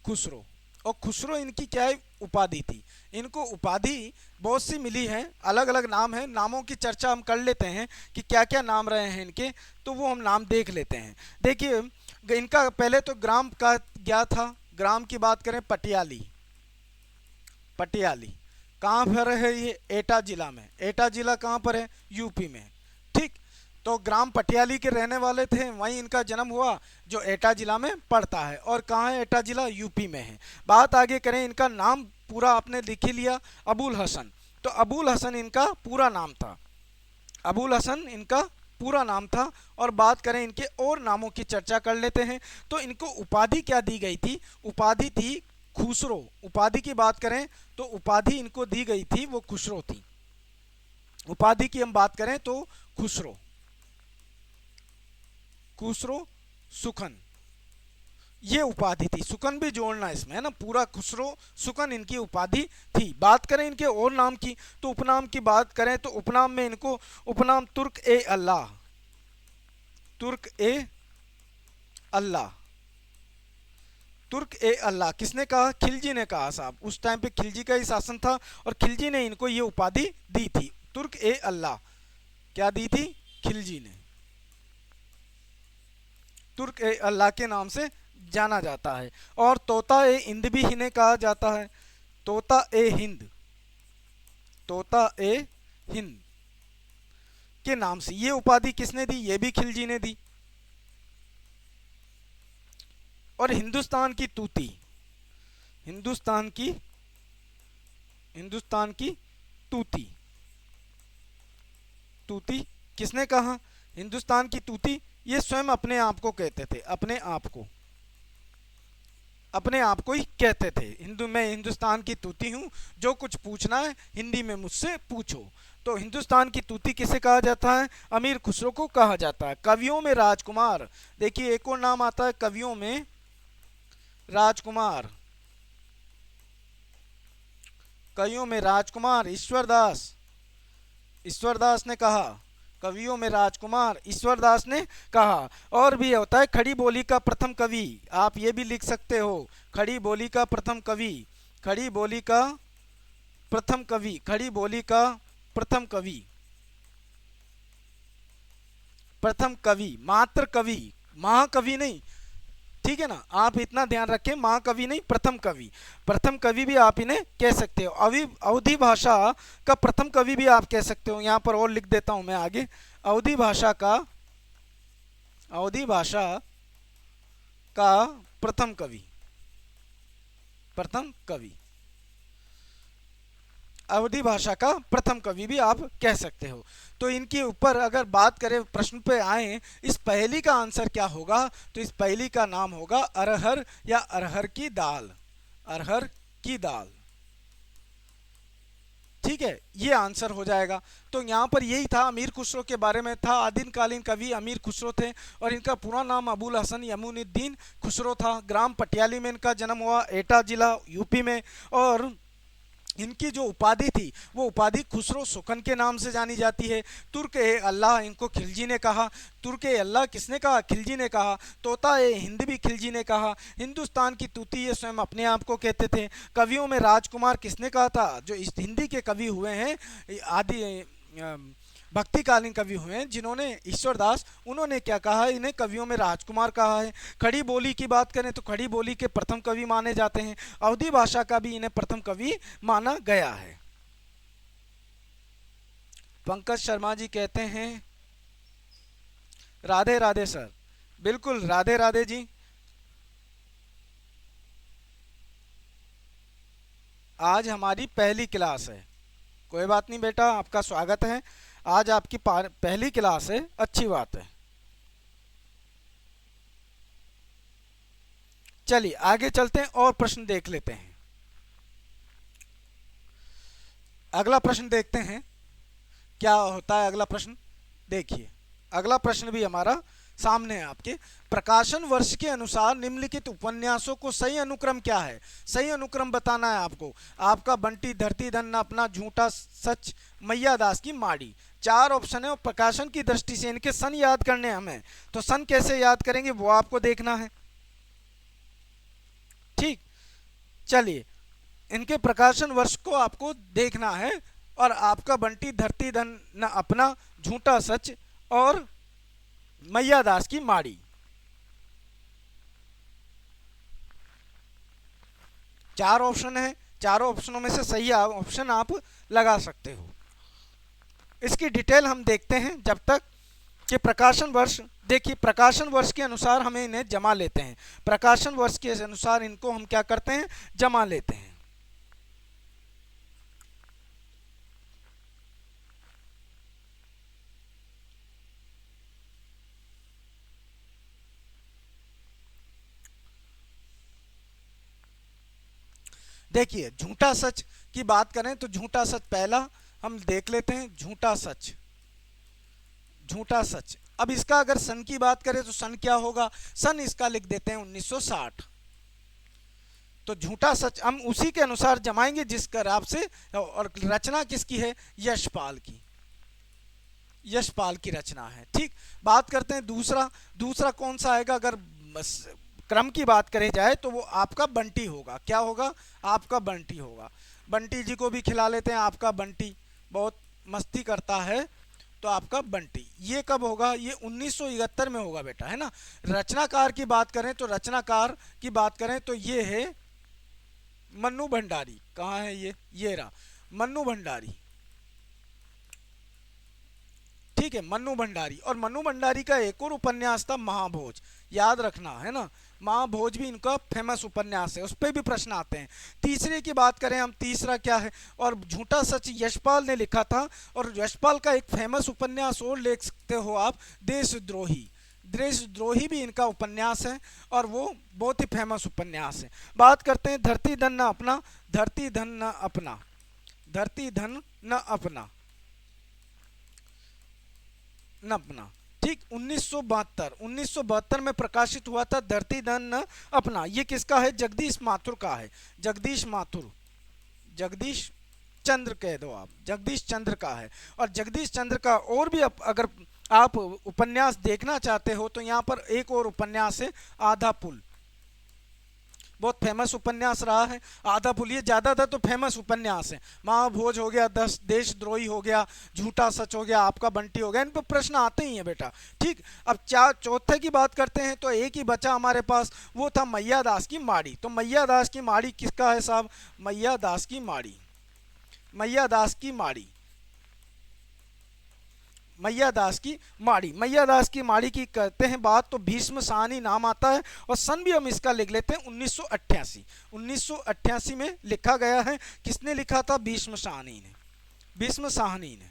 खुसरो। और खुसरो इनकी क्या है, उपाधि थी। इनको उपाधि बहुत सी मिली है, अलग अलग नाम है। नामों की चर्चा हम कर लेते हैं कि क्या क्या नाम रहे हैं इनके, तो वो हम नाम देख लेते हैं। देखिए, इनका पहले तो ग्राम का क्या था। ग्राम की बात करें, पटियाली। पटियाली कहाँ पर है, ये एटा जिला में। एटा जिला कहाँ पर है, यूपी में। ठीक, तो ग्राम पटियाली के रहने वाले थे, वहीं इनका जन्म हुआ, जो एटा जिला में पड़ता है। और कहाँ है एटा जिला, यूपी में है। बात आगे करें, इनका नाम पूरा आपने लिख ही लिया, अबुल हसन। तो अबुल हसन इनका पूरा नाम था, अबुल हसन इनका पूरा नाम था। और बात करें इनके और नामों की चर्चा कर लेते हैं। तो इनको उपाधि क्या दी गई थी, उपाधि थी खुसरो। उपाधि की बात करें तो उपाधि इनको दी गई थी, वो खुसरो थी। उपाधि की हम बात करें तो खुसरो, खुसरो सुखन, ये उपाधि थी। सुकन भी जोड़ना इसमें है ना, पूरा खुसरो सुकन इनकी उपाधि थी। बात करें इनके और नाम की, तो उपनाम की बात करें तो उपनाम में इनको उपनाम तुर्क ए अल्लाह, तुर्क ए अल्लाह, तुर्क ए अल्लाह किसने कहा, खिलजी ने कहा साहब। उस टाइम पे खिलजी का ही शासन था और खिलजी ने इनको ये उपाधि दी थी, तुर्क ए अल्लाह। क्या दी थी, खिलजी ने। तुर्क ए अल्लाह के नाम से जाना जाता है। और तोता ए हिंद भी इन्हें कहा जाता है, तोता ए हिंद, तोता ए हिंद के नाम से। ये उपाधि किसने दी, ये भी खिलजी ने दी। और हिंदुस्तान की तूती, हिंदुस्तान की, हिंदुस्तान की तूती। तूती किसने कहा? हिंदुस्तान की तूती, ये स्वयं अपने आप को कहते थे, अपने आप को, अपने आप को ही कहते थे। मैं हिंदुस्तान की तूती हूँ, जो कुछ पूछना है हिंदी में मुझसे पूछो। तो हिंदुस्तान की तूती किसे कहा जाता है? अमीर खुसरो को कहा जाता है। कवियों में राजकुमार, देखिए एक और नाम आता है कवियों में राजकुमार। कवियों में राजकुमार ईश्वरदास, ईश्वरदास ने कहा। कवियों में राजकुमार ईश्वरदास ने कहा। और भी होता है खड़ी बोली का प्रथम कवि, आप ये भी लिख सकते हो, खड़ी बोली का प्रथम कवि, खड़ी बोली का प्रथम कवि, खड़ी बोली का प्रथम कवि, प्रथम कवि, मात्र कवि, महाकवि नहीं, ठीक है ना, आप इतना ध्यान रखें, महाकवि नहीं, प्रथम कवि, प्रथम कवि भी आप इन्हें कह सकते हो। अवधी भाषा का प्रथम कवि भी आप कह सकते हो। यहां पर और लिख देता हूं मैं आगे, अवधी भाषा का, अवधी भाषा का प्रथम कवि, प्रथम कवि, अवधी भाषा का प्रथम कवि भी आप कह सकते हो। तो इनके ऊपर अगर बात करें, प्रश्न पे आए, इस पहेली का आंसर क्या होगा? तो इस पहेली का नाम होगा अरहर या अरहर की दाल, अरहर की दाल, ठीक है, ये आंसर हो जाएगा। तो यहाँ पर यही था, अमीर खुसरो के बारे में था। आदिमकालीन कवि अमीर खुसरो थे और इनका पूरा नाम अबुल हसन यमुनुद्दीन खुसरो था। ग्राम पटियाली में इनका जन्म हुआ, एटा जिला यूपी में। और इनकी जो उपाधि थी वो उपाधि खुसरो सुकन के नाम से जानी जाती है। तुर्क ए अल्लाह इनको खिलजी ने कहा। तुर्क ए अल्लाह किसने कहा? खिलजी ने कहा। तोता ए हिंद भी खिलजी ने कहा। हिंदुस्तान की तूती ये स्वयं अपने आप को कहते थे। कवियों में राजकुमार किसने कहा था? जो इस हिंदी के कवि हुए हैं, आदि भक्तिकालीन कवि हुए हैं जिन्होंने, ईश्वरदास, उन्होंने क्या कहा? इन्हें कवियों में राजकुमार कहा है। खड़ी बोली की बात करें तो खड़ी बोली के प्रथम कवि माने जाते हैं। अवधी भाषा का भी इन्हें प्रथम कवि माना गया है। पंकज शर्मा जी कहते हैं राधे राधे सर। बिल्कुल, राधे राधे जी। आज हमारी पहली क्लास है। कोई बात नहीं बेटा, आपका स्वागत है। आज आपकी पहली क्लास है, अच्छी बात है। चलिए आगे चलते हैं और प्रश्न देख लेते हैं। अगला प्रश्न देखते हैं क्या होता है। अगला प्रश्न देखिए, अगला प्रश्न भी हमारा सामने है आपके। प्रकाशन वर्ष के अनुसार निम्नलिखित उपन्यासों को सही अनुक्रम क्या है? सही अनुक्रम बताना है आपको। आपका बंटी, धरती धन, अपना, झूठा सच, मैया दास की माड़ी। 4 ऑप्शन है और प्रकाशन की दृष्टि से इनके सन याद करने हमें। तो सन कैसे याद करेंगे वो आपको देखना है, ठीक। चलिए, इनके प्रकाशन वर्ष को आपको देखना है। और आपका बंटी, धरती धन, न अपना, झूठा सच और मैया दास की माड़ी। 4 ऑप्शन है, चारों ऑप्शनों में से सही ऑप्शन आप लगा सकते हो। इसकी डिटेल हम देखते हैं जब तक कि प्रकाशन वर्ष। देखिए, प्रकाशन वर्ष के अनुसार हमें इन्हें जमा लेते हैं। प्रकाशन वर्ष के अनुसार इनको हम क्या करते हैं? जमा लेते हैं। देखिए, झूठा सच की बात करें तो झूठा सच पहला हम देख लेते हैं। झूठा सच, झूठा सच। अब इसका अगर सन की बात करें तो सन क्या होगा? सन इसका लिख देते हैं 1960। तो झूठा सच हम उसी के अनुसार जमाएंगे जिस हिसाब से। और रचना किसकी है? यशपाल की, यशपाल की रचना है, ठीक। बात करते हैं दूसरा। दूसरा कौन सा आएगा? अगर क्रम की बात करी जाए तो वो आपका बंटी होगा। क्या होगा? आपका बंटी होगा। बंटी जी को भी खिला लेते हैं। आपका बंटी बहुत मस्ती करता है तो आपका बंटी। ये कब होगा? ये 1971 में होगा बेटा, है ना। रचनाकार की बात करें तो रचनाकार की बात करें तो ये है मन्नू भंडारी। कहाँ है ये रहा, मन्नू भंडारी, ठीक। ठीक है, मन्नू भंडारी। और मन्नू भंडारी का एक और उपन्यास था महाभोज, याद रखना है ना, महाभोज भी इनका फेमस उपन्यास है, उस पर भी प्रश्न आते हैं। तीसरे की बात करें हम, तीसरा क्या है, और झूठा सच यशपाल ने लिखा था। और यशपाल का एक फेमस उपन्यास और लिख सकते हो आप, देशद्रोही। देशद्रोही भी इनका उपन्यास है और वो बहुत ही फेमस उपन्यास है। बात करते हैं धरती धन न अपना, धरती धन न अपना, धरती धन न अपना, न अपना, ठीक, 1972 में प्रकाशित हुआ था धरती धन न अपना। ये किसका है, जगदीश माथुर का है, जगदीश माथुर, जगदीश चंद्र कह दो आप, जगदीश चंद्र का है। और जगदीश चंद्र का और भी अगर आप उपन्यास देखना चाहते हो तो यहाँ पर एक और उपन्यास है आधा पुल, बहुत फेमस उपन्यास रहा है आधा पुल, ये ज़्यादातर तो फेमस उपन्यास है। महाभोज हो गया, देशद्रोही हो गया, झूठा सच हो गया, आपका बंटी हो गया, इन पर प्रश्न आते ही हैं बेटा। ठीक, अब चौथे की बात करते हैं तो एक ही बचा हमारे पास, वो था मैया दास की माड़ी। तो मैया दास की माड़ी किसका है साहब, मैया दास की माड़ी, मैया दास की माड़ी, मैया दास की माड़ी। मैया दास की माड़ी की करते हैं बात तो भीष्म साहनी नाम आता है और सन भी हम इसका लिख लेते हैं 1988। 1988 में लिखा गया है। किसने लिखा था, भीष्म साहनी ने, भीष्म साहनी ने,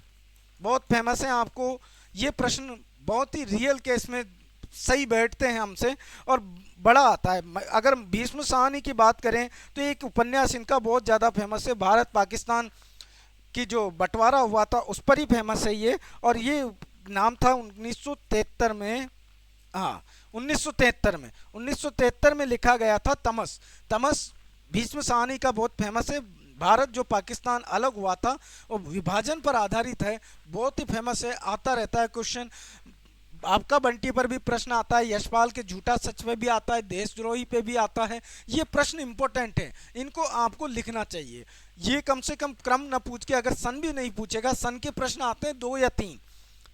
बहुत फेमस है। आपको ये प्रश्न बहुत ही रियल केस में सही बैठते हैं हमसे और बड़ा आता है। अगर भीष्म साहनी की बात करें तो एक उपन्यास इनका बहुत ज़्यादा फेमस है, भारत पाकिस्तान की जो बंटवारा हुआ था उस पर ही फेमस है ये। और ये नाम था 1973 में, हाँ 1973 में लिखा गया था तमस। तमस भीष्म साहनी का बहुत फेमस है। भारत जो पाकिस्तान अलग हुआ था वो विभाजन पर आधारित है, बहुत ही फेमस है, आता रहता है क्वेश्चन। आपका बंटी पर भी प्रश्न आता है, यशपाल के झूठा सच पे भी आता है, देशद्रोही पे भी आता है। ये प्रश्न इंपॉर्टेंट है, इनको आपको लिखना चाहिए। ये कम से कम क्रम न पूछ के, अगर सन भी नहीं पूछेगा, सन के प्रश्न आते हैं 2 या 3,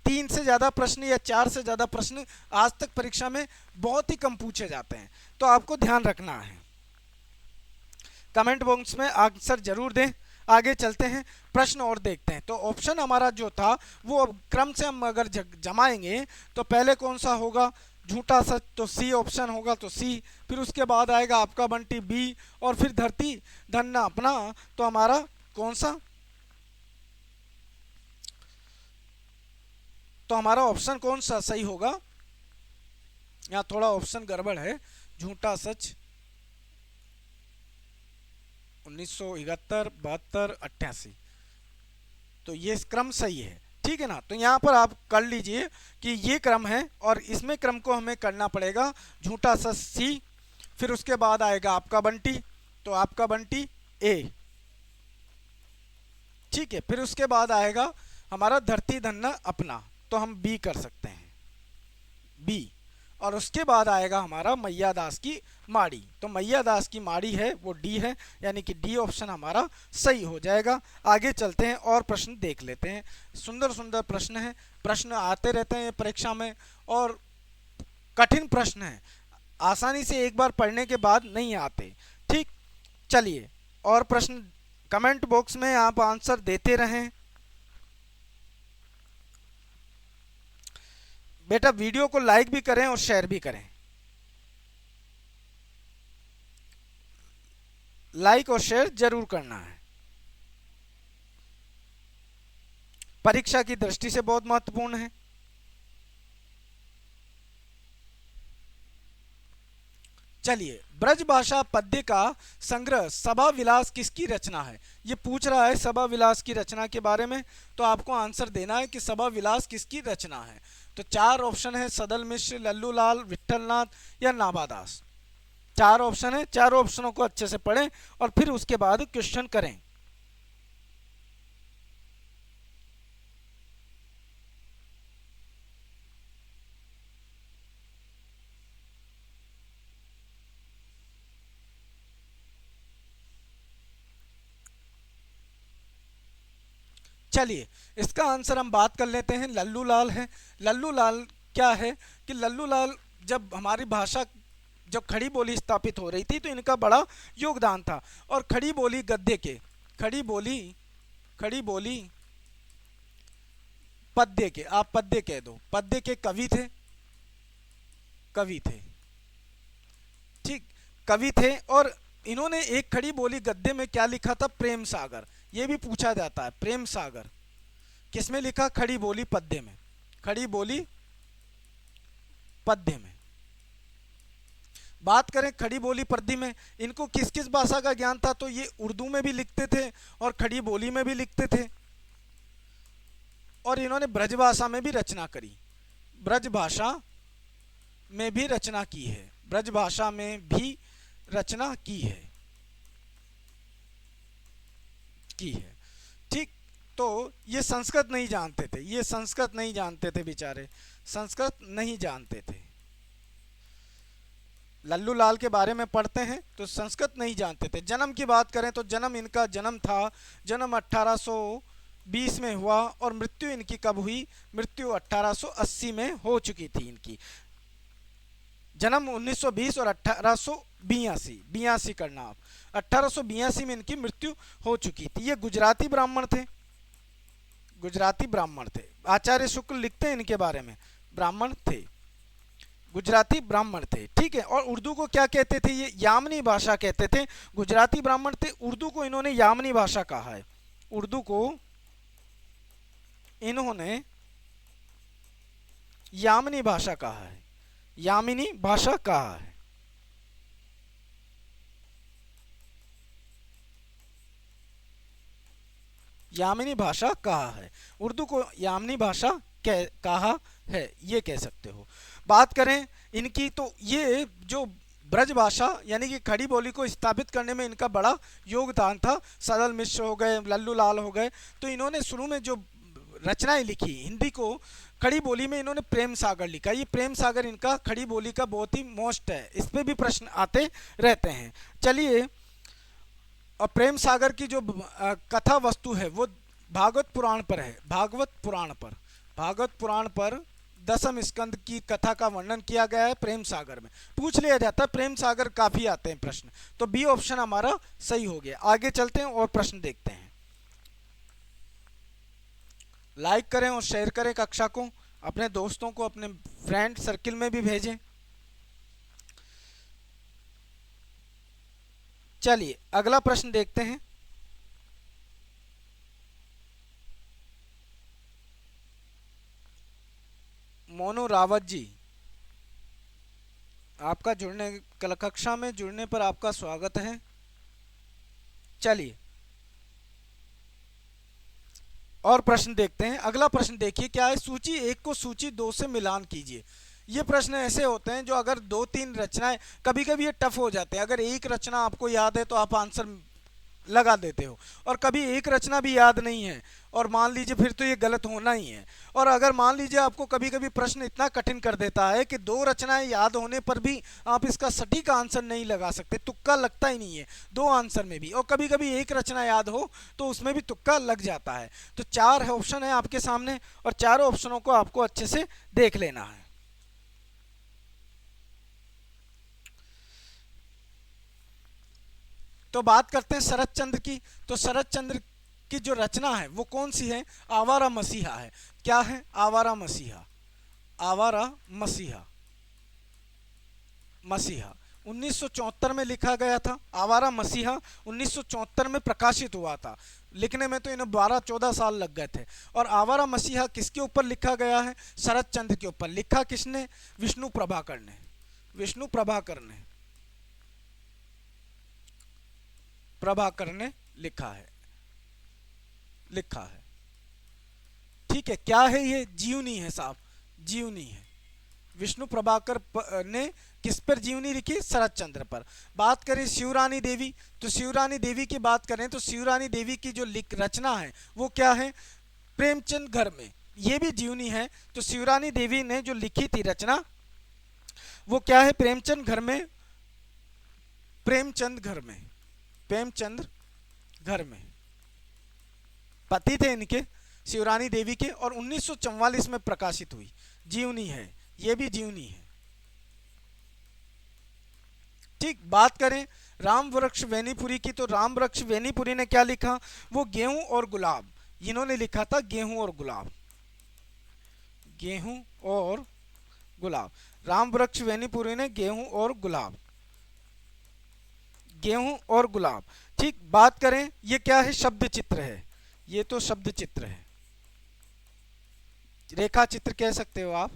3 से ज़्यादा प्रश्न या 4 से ज़्यादा प्रश्न आज तक परीक्षा में बहुत ही कम पूछे जाते हैं, तो आपको ध्यान रखना है। कमेंट बॉक्स में आंसर जरूर दें। आगे चलते हैं, प्रश्न और देखते हैं। तो ऑप्शन हमारा जो था वो अब क्रम से हम अगर जमाएंगे तो पहले कौन सा होगा, झूठा सच, तो सी ऑप्शन होगा, तो सी। फिर उसके बाद आएगा आपका बंटी बी, और फिर धरती धन न अपना, तो हमारा कौन सा, तो हमारा ऑप्शन कौन सा सही होगा, यहाँ थोड़ा ऑप्शन गड़बड़ है, झूठा सच 1971, 72, 88, तो ये क्रम सही है, ठीक है ना। तो यहाँ पर आप कर लीजिए कि ये क्रम है और इसमें क्रम को हमें करना पड़ेगा, झूठा सच सी, फिर उसके बाद आएगा आपका बंटी, तो आपका बंटी ए, ठीक है। फिर उसके बाद आएगा हमारा धरती धन न अपना, तो हम बी कर सकते हैं, बी। और उसके बाद आएगा हमारा मैया दास की माड़ी, तो मैया दास की माड़ी है वो डी है, यानी कि डी ऑप्शन हमारा सही हो जाएगा। आगे चलते हैं और प्रश्न देख लेते हैं। सुंदर सुंदर प्रश्न हैं, प्रश्न आते रहते हैं परीक्षा में और कठिन प्रश्न हैं, आसानी से एक बार पढ़ने के बाद नहीं आते। ठीक, चलिए और प्रश्न कमेंट बॉक्स में आप आंसर देते रहें। बेटा वीडियो को लाइक भी करें और शेयर भी करें, लाइक और शेयर जरूर करना है, परीक्षा की दृष्टि से बहुत महत्वपूर्ण है। चलिए, ब्रजभाषा पद्य का संग्रह सभा विलास किसकी रचना है, ये पूछ रहा है सभा विलास की रचना के बारे में, तो आपको आंसर देना है कि सभा विलास किसकी रचना है। तो 4 ऑप्शन है, सदल मिश्र, लल्लूलाल, विट्ठलनाथ या नाभादास। 4 ऑप्शन है, 4 ऑप्शनों को अच्छे से पढ़ें और फिर उसके बाद क्वेश्चन करें। चलिए, इसका आंसर हम बात कर लेते हैं, लल्लूलाल है। लल्लूलाल क्या है कि लल्लूलाल जब हमारी भाषा, जब खड़ी बोली स्थापित हो रही थी तो इनका बड़ा योगदान था। और खड़ी बोली गद्य के, खड़ी बोली पद्य के, आप पद्य कह दो, पद्य के कवि थे, कवि थे, ठीक, कवि थे। और इन्होंने एक खड़ी बोली गद्य में क्या लिखा था? प्रेम सागर। ये भी पूछा जाता है, प्रेम सागर किसमें लिखा? खड़ी बोली पद्य में, खड़ी बोली पद्य में। बात करें खड़ी बोली पद्य में, इनको किस किस भाषा का ज्ञान था? तो ये उर्दू में भी लिखते थे और खड़ी बोली में भी लिखते थे, और इन्होंने ब्रज भाषा में भी रचना करी, ब्रज भाषा में भी रचना की है, ब्रज भाषा में भी रचना की है, ठीक। तो ये संस्कृत नहीं जानते थे, ये संस्कृत नहीं जानते थे बेचारे, संस्कृत नहीं जानते थे। लल्लू लाल के बारे में पढ़ते हैं तो संस्कृत नहीं जानते थे। जन्म की बात करें तो जन्म इनका जन्म था, जन्म 1820 में हुआ और मृत्यु इनकी कब हुई? मृत्यु 1880 में हो चुकी थी इनकी। जन्म 1920 और 1882 करना आप, 1882 में इनकी मृत्यु हो चुकी थी। ये गुजराती ब्राह्मण थे, गुजराती ब्राह्मण थे। आचार्य शुक्ल लिखते हैं इनके बारे में, ब्राह्मण थे, गुजराती ब्राह्मण थे, ठीक है। और उर्दू को क्या कहते थे? ये यामनी भाषा कहते थे। गुजराती ब्राह्मण थे, उर्दू को इन्होंने यामनी भाषा कहा है, उर्दू को इन्होंने यामनी भाषा कहा है, यामिनी भाषा कहा है। यामिनी भाषा कहा है, उर्दू को यामिनी भाषा कहा है, ये कह सकते हो। बात करें इनकी तो ये जो ब्रज भाषा यानी कि खड़ी बोली को स्थापित करने में इनका बड़ा योगदान था। सदल मिश्र हो गए, लल्लू लाल हो गए, तो इन्होंने शुरू में जो रचनाएं लिखी हिंदी को खड़ी बोली में, इन्होंने प्रेम सागर लिखा। ये प्रेम सागर इनका खड़ी बोली का बहुत ही मोस्ट है, इस पे भी प्रश्न आते रहते हैं। चलिए, और प्रेम सागर की जो कथा वस्तु है वो भागवत पुराण पर है, भागवत पुराण पर, भागवत पुराण पर दशम स्कंद की कथा का वर्णन किया गया है प्रेम सागर में। पूछ लिया जाता है प्रेम सागर, काफी आते हैं प्रश्न, तो बी ऑप्शन हमारा सही हो गया। आगे चलते हैं और प्रश्न देखते हैं। लाइक करें और शेयर करें कक्षा को, अपने दोस्तों को, अपने फ्रेंड सर्किल में भी भेजें। चलिए अगला प्रश्न देखते हैं। मोनू रावत जी, आपका जुड़ने, कक्षा में जुड़ने पर आपका स्वागत है। चलिए और प्रश्न देखते हैं। अगला प्रश्न देखिए क्या है? सूची 1 को सूची 2 से मिलान कीजिए। ये प्रश्न ऐसे होते हैं जो अगर 2-3 रचनाएं, कभी कभी ये टफ हो जाते हैं। अगर एक रचना आपको याद है तो आप आंसर लगा देते हो, और कभी एक रचना भी याद नहीं है और मान लीजिए फिर तो ये गलत होना ही है। और अगर मान लीजिए आपको कभी कभी प्रश्न इतना कठिन कर देता है कि 2 रचनाएं याद होने पर भी आप इसका सटीक आंसर नहीं लगा सकते, तुक्का लगता ही नहीं है 2 आंसर में भी, और कभी कभी एक रचना याद हो तो उसमें भी तुक्का लग जाता है। तो 4 ऑप्शन है आपके सामने और चारों ऑप्शनों को आपको अच्छे से देख लेना है। तो बात करते हैं शरद चंद्र की। तो शरद चंद्र की जो रचना है वो कौन सी है? आवारा मसीहा है। क्या है? आवारा मसीहा, आवारा मसीहा, मसीहा 1974 में लिखा गया था। आवारा मसीहा 1974 में प्रकाशित हुआ था। लिखने में तो इन्हें 12-14 साल लग गए थे। और आवारा मसीहा किसके ऊपर लिखा गया है? शरद चंद्र के ऊपर। लिखा किसने? विष्णु प्रभाकर ने, विष्णु प्रभाकर ने, प्रभाकर ने लिखा है, लिखा है, ठीक है। क्या है ये? जीवनी है साहब, जीवनी है। विष्णु प्रभाकर ने किस पर जीवनी लिखी? शरद चंद्र पर। बात करें शिवरानी देवी, तो शिवरानी देवी की बात करें तो शिवरानी देवी की जो रचना है वो क्या है? प्रेमचंद घर में, ये भी जीवनी है। तो शिवरानी देवी ने जो लिखी थी रचना वो क्या है? प्रेमचंद घर में, प्रेमचंद घर में, प्रेमचंद घर में पति थे इनके, शिवरानी देवी के, और 1944 में प्रकाशित हुई जीवनी है, ये भी जीवनी है, ठीक। बात करें राम वृक्ष वेनीपुरी की, तो राम वृक्ष वेनीपुरी ने क्या लिखा? वो गेहूं और गुलाब, इन्होंने लिखा था गेहूं और गुलाब, गेहूं और गुलाब। राम वृक्ष वेनीपुरी ने गेहूं और गुलाब, गेहूं और गुलाब। ठीक, बात करें ये क्या है, शब्द चित्र है, ये तो शब्द चित्र है, रेखा चित्र कह सकते हो आप,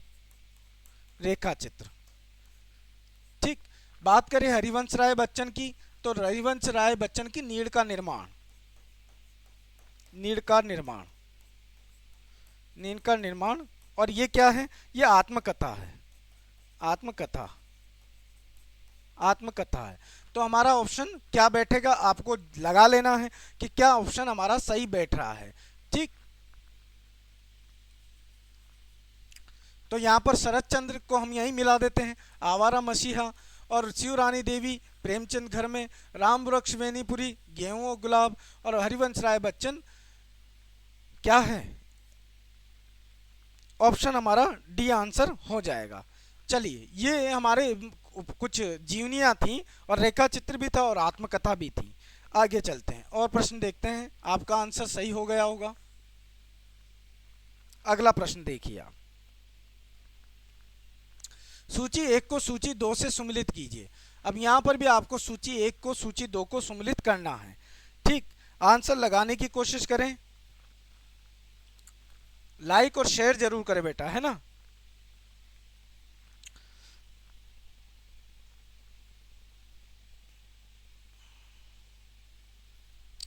रेखा चित्र। ठीक, बात करें हरिवंश राय बच्चन की, तो हरिवंश राय बच्चन की नीड़ का निर्माण, नीड़ का निर्माण, नीड़ का निर्माण। और ये क्या है, ये आत्मकथा है, आत्मकथा, आत्मकथा है। तो हमारा ऑप्शन क्या बैठेगा, आपको लगा लेना है कि क्या ऑप्शन हमारा सही बैठ रहा है। ठीक, तो यहाँ पर शरद चंद्र को हम यही मिला देते हैं, आवारा मसीहा और शिवरानी देवी प्रेमचंद घर में, राम वृक्ष वेनीपुरी गेहूं और गुलाब, और हरिवंश राय बच्चन क्या है, ऑप्शन हमारा डी आंसर हो जाएगा। चलिए, ये हमारे कुछ जीवनियाँ थी और रेखा चित्र भी था और आत्मकथा भी थी। आगे चलते हैं और प्रश्न देखते हैं, आपका आंसर सही हो गया होगा। अगला प्रश्न देखिए आप, सूची 1 को सूची 2 से सुमिलित कीजिए। अब यहाँ पर भी आपको सूची 1 को सूची 2 को सुमिलित करना है। ठीक, आंसर लगाने की कोशिश करें, लाइक और शेयर जरूर करें बेटा, है ना।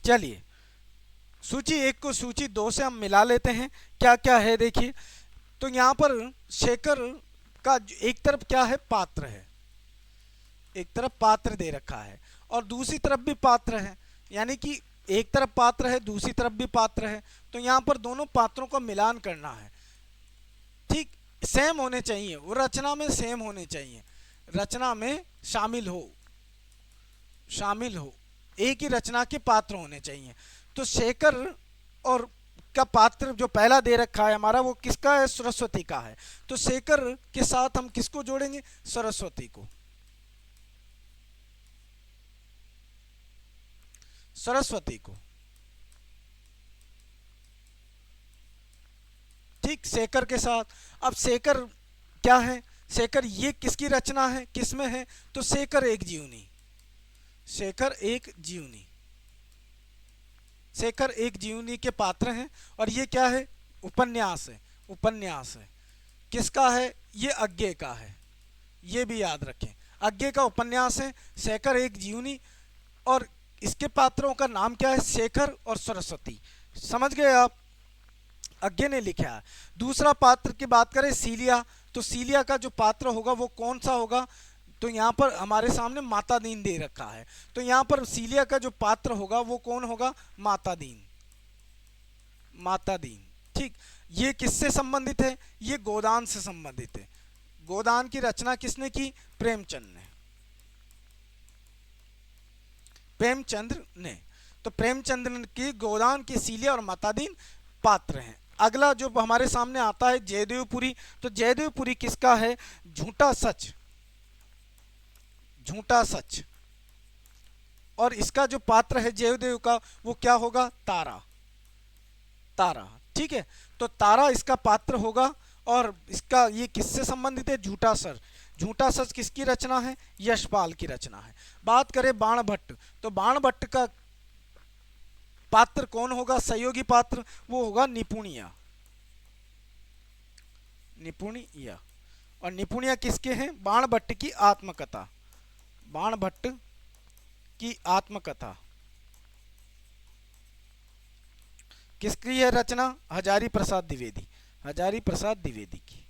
चलिए, सूची 1 को सूची 2 से हम मिला लेते हैं, क्या क्या है देखिए। तो यहाँ पर शेखर का एक तरफ क्या है, पात्र है, एक तरफ पात्र दे रखा है और दूसरी तरफ भी पात्र है, यानी कि एक तरफ पात्र है दूसरी तरफ भी पात्र है। तो यहाँ पर दोनों पात्रों का मिलान करना है। ठीक, सेम होने चाहिए, वो रचना में सेम होने चाहिए, रचना में शामिल हो, शामिल हो, एक ही रचना के पात्र होने चाहिए। तो शेखर और का पात्र जो पहला दे रखा है हमारा, वो किसका है, सरस्वती का है। तो शेखर के साथ हम किसको जोड़ेंगे, सरस्वती को, सरस्वती को। ठीक, शेखर के साथ। अब शेखर क्या है, शेखर ये किसकी रचना है, किसमें है, तो शेखर एक जीवनी, शेखर एक जीवनी, शेखर एक जीवनी के पात्र हैं। और ये क्या है, उपन्यास है, उपन्यास है, किसका है, ये अज्ञे का है, ये भी याद रखें, अज्ञे का उपन्यास है, शेखर एक जीवनी। और इसके पात्रों का नाम क्या है, शेखर और सरस्वती, समझ गए आप, अज्ञे ने लिखा है। दूसरा पात्र की बात करें, सीलिया, तो सीलिया का जो पात्र होगा वो कौन सा होगा, तो यहाँ पर हमारे सामने माता दीन दे रखा है। तो यहाँ पर सीलिया का जो पात्र होगा वो कौन होगा, माता दीन, माता दीन। ठीक, ये किससे संबंधित है, ये गोदान से संबंधित है। गोदान की रचना किसने की, प्रेमचंद ने, प्रेमचंद्र ने। तो प्रेमचंद्र की गोदान की सीलिया और माता दीन पात्र हैं। अगला जो हमारे सामने आता है, जयदेवपुरी, तो जयदेवपुरी किसका है, झूठा सच, झूठा सच। और इसका जो पात्र है जयदेव का, वो क्या होगा, तारा, तारा। ठीक है, तो तारा इसका पात्र होगा। और इसका ये किससे संबंधित है, झूठा सच। झूठा सच किसकी रचना है, यशपाल की रचना है। बात करें बाण भट्ट, तो बाण भट्ट का पात्र कौन होगा, सहयोगी पात्र, वो होगा निपुणिया, निपुणिया। और निपुणिया किसके हैं, बाण भट्ट की आत्मकथा, बाण भट्ट की आत्मकथा। किसकी है रचना, हजारी प्रसाद द्विवेदी, हजारी प्रसाद द्विवेदी की।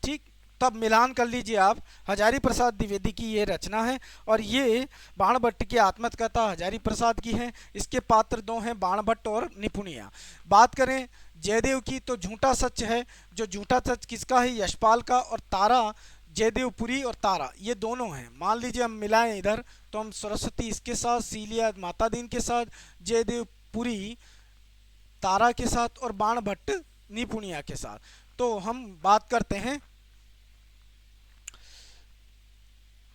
ठीक, तब मिलान कर लीजिए आप, हजारी प्रसाद द्विवेदी की ये रचना है और ये बाण भट्ट की आत्मकथा हजारी प्रसाद की है। इसके पात्र दो हैं, बाण भट्ट और निपुणिया। बात करें जयदेव की, तो झूठा सच है, जो झूठा सच किसका है, यशपाल का। और तारा, जयदेवपुरी और तारा ये दोनों हैं। मान लीजिए हम मिलाएं इधर, तो हम सरस्वती इसके साथ, सीलिया माता दीन के साथ, जयदेवपुरी तारा के साथ और बाण भट्ट निपुणिया के साथ। तो हम बात करते हैं,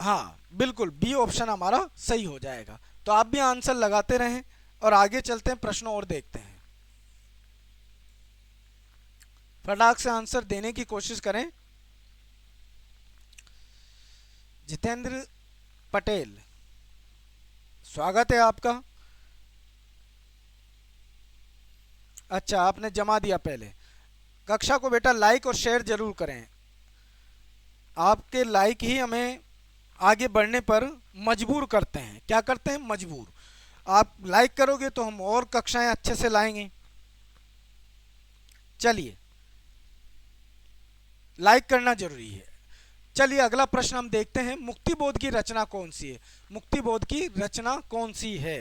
हाँ बिल्कुल बी ऑप्शन हमारा सही हो जाएगा। तो आप भी आंसर लगाते रहें और आगे चलते हैं, प्रश्नों और देखते हैं। फटाक से आंसर देने की कोशिश करें। जितेंद्र पटेल, स्वागत है आपका। अच्छा, आपने जमा दिया पहले। कक्षा को बेटा लाइक और शेयर जरूर करें। आपके लाइक ही हमें आगे बढ़ने पर मजबूर करते हैं। क्या करते हैं? मजबूर। आप लाइक करोगे तो हम और कक्षाएं अच्छे से लाएंगे। चलिए, लाइक करना जरूरी है। चलिए, अगला प्रश्न हम देखते हैं। मुक्तिबोध की रचना कौन सी है? मुक्तिबोध की रचना कौन सी है?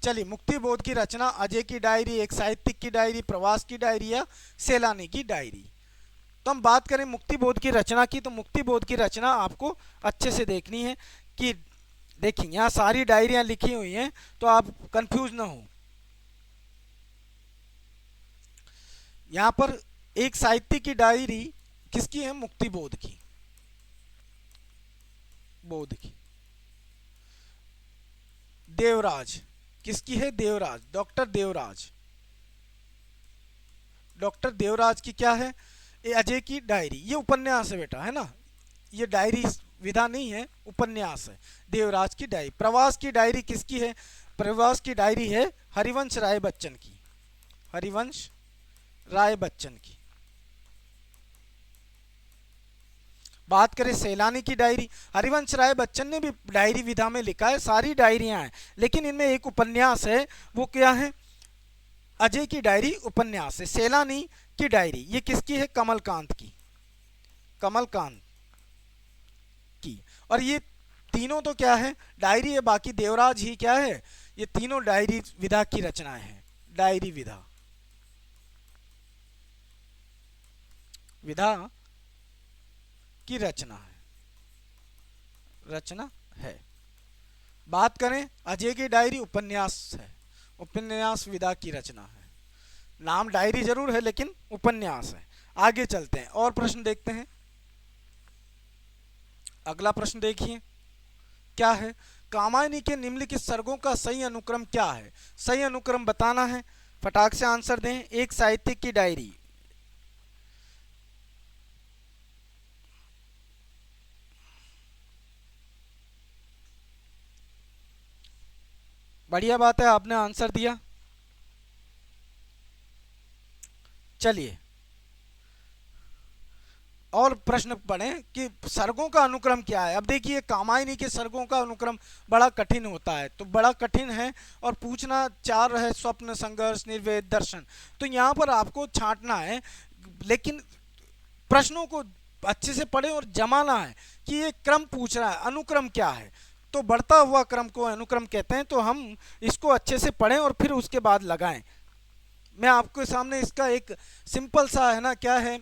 चलिए, मुक्तिबोध की रचना अजय की डायरी, एक साहित्यिक की डायरी, प्रवास की डायरी या सैलानी की डायरी। तो हम बात करें मुक्तिबोध की रचना की, तो मुक्तिबोध की रचना आपको अच्छे से देखनी है कि देखिए यहाँ सारी डायरियां लिखी हुई हैं, तो आप कंफ्यूज ना हो। यहाँ पर एक साहित्य की डायरी किसकी है? मुक्तिबोध की, बोध की। देवराज किसकी है? देवराज, डॉक्टर देवराज। डॉक्टर देवराज की क्या है? ये अजय की डायरी, ये उपन्यास है बेटा, है ना? ये डायरी विधा नहीं है, उपन्यास है। देवराज की डायरी। प्रवास की डायरी किसकी है? प्रवास की डायरी है हरिवंश राय बच्चन की, हरिवंश राय बच्चन की। बात करें सैलानी की डायरी, हरिवंश राय बच्चन ने भी डायरी विधा में लिखा है, सारी डायरियां हैं, लेकिन इनमें एक उपन्यास है। वो क्या है? अजय की डायरी उपन्यास है। सैलानी की डायरी ये किसकी है? कमलकांत की, कमलकांत की। और ये तीनों तो क्या है? डायरी है। बाकी देवराज ही क्या है? ये तीनों डायरी विधा की रचनाएं हैं। डायरी विधा, विधा की रचना है, रचना है। बात करें अजय की डायरी उपन्यास है, उपन्यास विधा की रचना है। नाम डायरी जरूर है लेकिन उपन्यास है। आगे चलते हैं और प्रश्न देखते हैं। अगला प्रश्न देखिए क्या है? कामायनी के निम्नलिखित सर्गों का सही अनुक्रम क्या है? सही अनुक्रम बताना है, फटाक से आंसर दें। एक साहित्यिक की डायरी, बढ़िया बात है, आपने आंसर दिया। चलिए और प्रश्न पढ़ें कि सर्गों का अनुक्रम क्या है। अब देखिए, कामायनी के सर्गों का अनुक्रम बड़ा कठिन होता है, तो बड़ा कठिन है और पूछना चार है स्वप्न, संघर्ष, निर्वेद, दर्शन। तो यहाँ पर आपको छांटना है, लेकिन प्रश्नों को अच्छे से पढ़ें और जमाना है कि ये क्रम पूछ रहा है, अनुक्रम क्या है। तो बढ़ता हुआ क्रम को अनुक्रम कहते हैं। तो हम इसको अच्छे से पढ़ें और फिर उसके बाद लगाएं। मैं आपके सामने इसका एक सिंपल सा है ना, क्या है,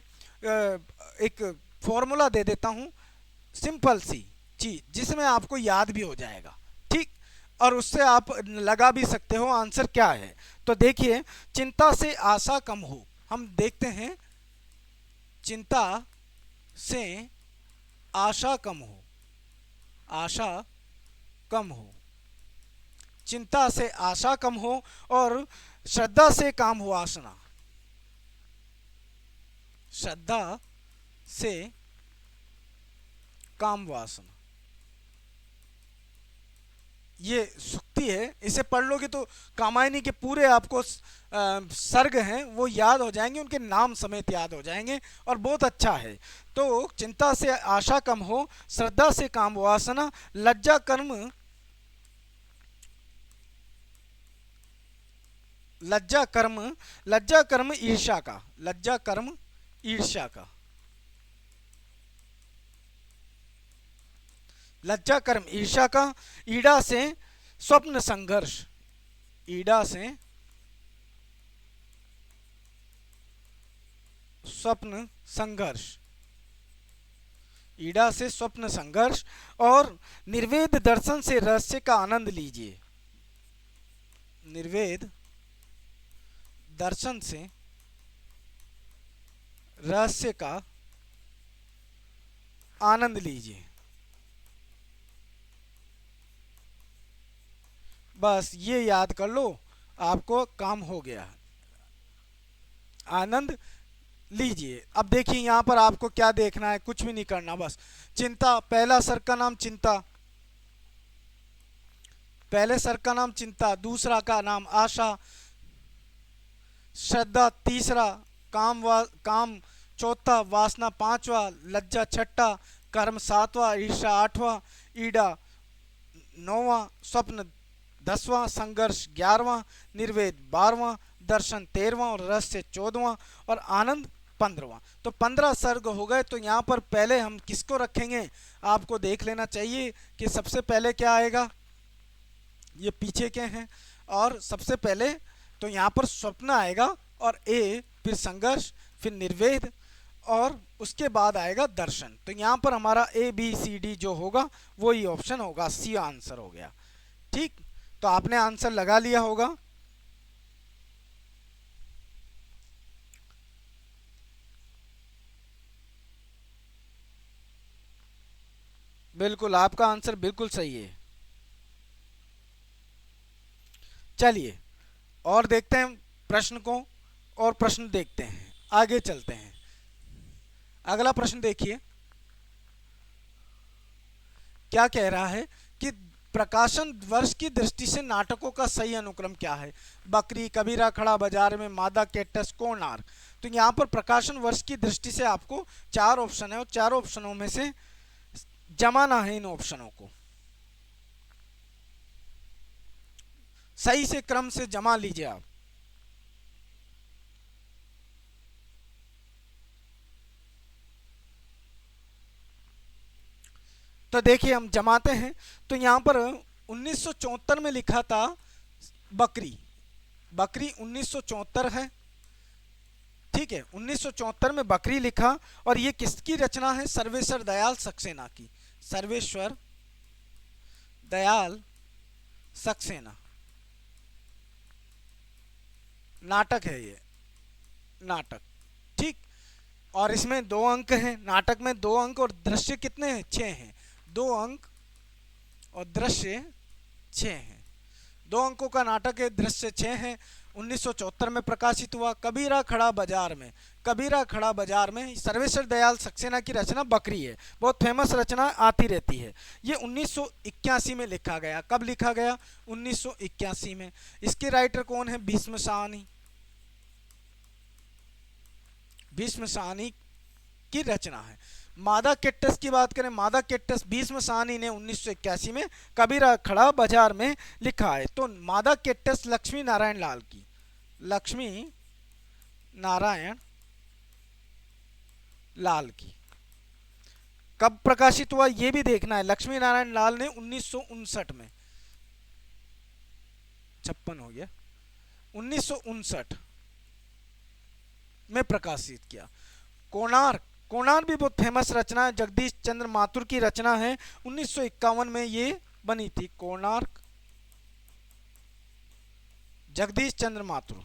एक फॉर्मूला दे देता हूं, सिंपल सी चीज जिसमें आपको याद भी हो जाएगा, ठीक? और उससे आप लगा भी सकते हो आंसर क्या है। तो देखिए, चिंता से आशा कम हो। हम देखते हैं, चिंता से आशा कम हो, आशा कम हो, चिंता से आशा कम हो, और श्रद्धा से काम हो वासना, श्रद्धा से काम वासना। ये सुक्ति है, इसे पढ़ लोगे तो कामायनी के पूरे आपको सर्ग हैं वो याद हो जाएंगे, उनके नाम समेत याद हो जाएंगे, और बहुत अच्छा है। तो चिंता से आशा कम हो, श्रद्धा से काम वासना, लज्जा कर्म, लज्जा कर्म, लज्जा कर्म ईर्ष्या का, लज्जा कर्म ईर्ष्या का, लज्जा कर्म ईर्ष्या का। ईड़ा से स्वप्न संघर्ष, ईड़ा से स्वप्न संघर्ष, ईड़ा से स्वप्न संघर्ष। और निर्वेद दर्शन से रहस्य का आनंद लीजिए, निर्वेद दर्शन से रहस्य का आनंद लीजिए। बस ये याद कर लो, आपको काम हो गया। आनंद लीजिए। अब देखिए यहाँ पर आपको क्या देखना है, कुछ भी नहीं करना, बस चिंता, पहला सर का नाम चिंता, पहले सर का नाम चिंता, दूसरा का नाम आशा, श्रद्धा तीसरा, काम चौथा, वासना पांचवा, लज्जा छठा, कर्म सातवां, ईर्षा आठवां, ईड़ा नौवां, स्वप्न दसवां, संघर्ष ग्यारहवां, निर्वेद बारहवां, दर्शन तेरहवां और रहस्य चौदहवां और आनंद 15वां। तो 15 सर्ग हो गए। तो यहाँ पर पहले हम किसको रखेंगे, आपको देख लेना चाहिए कि सबसे पहले क्या आएगा, ये पीछे के हैं, और सबसे पहले तो यहाँ पर स्वप्न आएगा, और ए, फिर संघर्ष, फिर निर्वेद, और उसके बाद आएगा दर्शन। तो यहाँ पर हमारा ABCD जो होगा वही ऑप्शन होगा, सी आंसर हो गया। ठीक, तो आपने आंसर लगा लिया होगा। बिल्कुल, आपका आंसर बिल्कुल सही है। चलिए और देखते हैं प्रश्न को, और प्रश्न देखते हैं, आगे चलते हैं। अगला प्रश्न देखिए क्या कह रहा है कि प्रकाशन वर्ष की दृष्टि से नाटकों का सही अनुक्रम क्या है। बकरी, कबीरा, खड़ा बाजार में, मादा, कैक्टस, कोणार्क। तो यहाँ पर प्रकाशन वर्ष की दृष्टि से आपको 4 ऑप्शन है, और 4 ऑप्शनों में से जमाना है इन ऑप्शनों को, सही से क्रम से जमा लीजिए आप। तो देखिए हम जमाते हैं। तो यहाँ पर 1974 में लिखा था बकरी, बकरी 1974 है। ठीक है, 1974 में बकरी लिखा, और ये किसकी रचना है, सर्वेश्वर दयाल सक्सेना की, सर्वेश्वर दयाल सक्सेना। नाटक है ये, नाटक। ठीक, और इसमें 2 अंक हैं, नाटक में 2 अंक, और दृश्य कितने हैं, 6 हैं। 2 अंक और दृश्य 6 हैं। 2 अंकों का नाटक है, दृश्य 6 हैं। 1974 में प्रकाशित हुआ। कबीरा खड़ा बाजार में, कबीरा खड़ा बाजार में सर्वेश्वर दयाल सक्सेना की रचना बकरी है, बहुत फेमस रचना आती रहती है। ये 1981 में लिखा गया। कब लिखा गया, 1981 में। इसके राइटर कौन है, भीष्म साहनी, भीष्म साहनी की रचना है। मादा कैक्टस की बात करें, मादा कैक्टस भीष्म साहनी ने 1981 में कबीरा खड़ा बाजार में लिखा है। तो मादा कैक्टस लक्ष्मी नारायण लाल की, लक्ष्मी नारायण लाल की कब प्रकाशित हुआ ये भी देखना है। लक्ष्मी नारायण लाल ने 1959 में, 56 हो गया, 1959 में प्रकाशित किया। कोणार्क, कोणार्क भी बहुत फेमस रचना है, जगदीश चंद्र माथुर की रचना है। 1951 में ये बनी थी, कोणार्क, जगदीश चंद्र माथुर।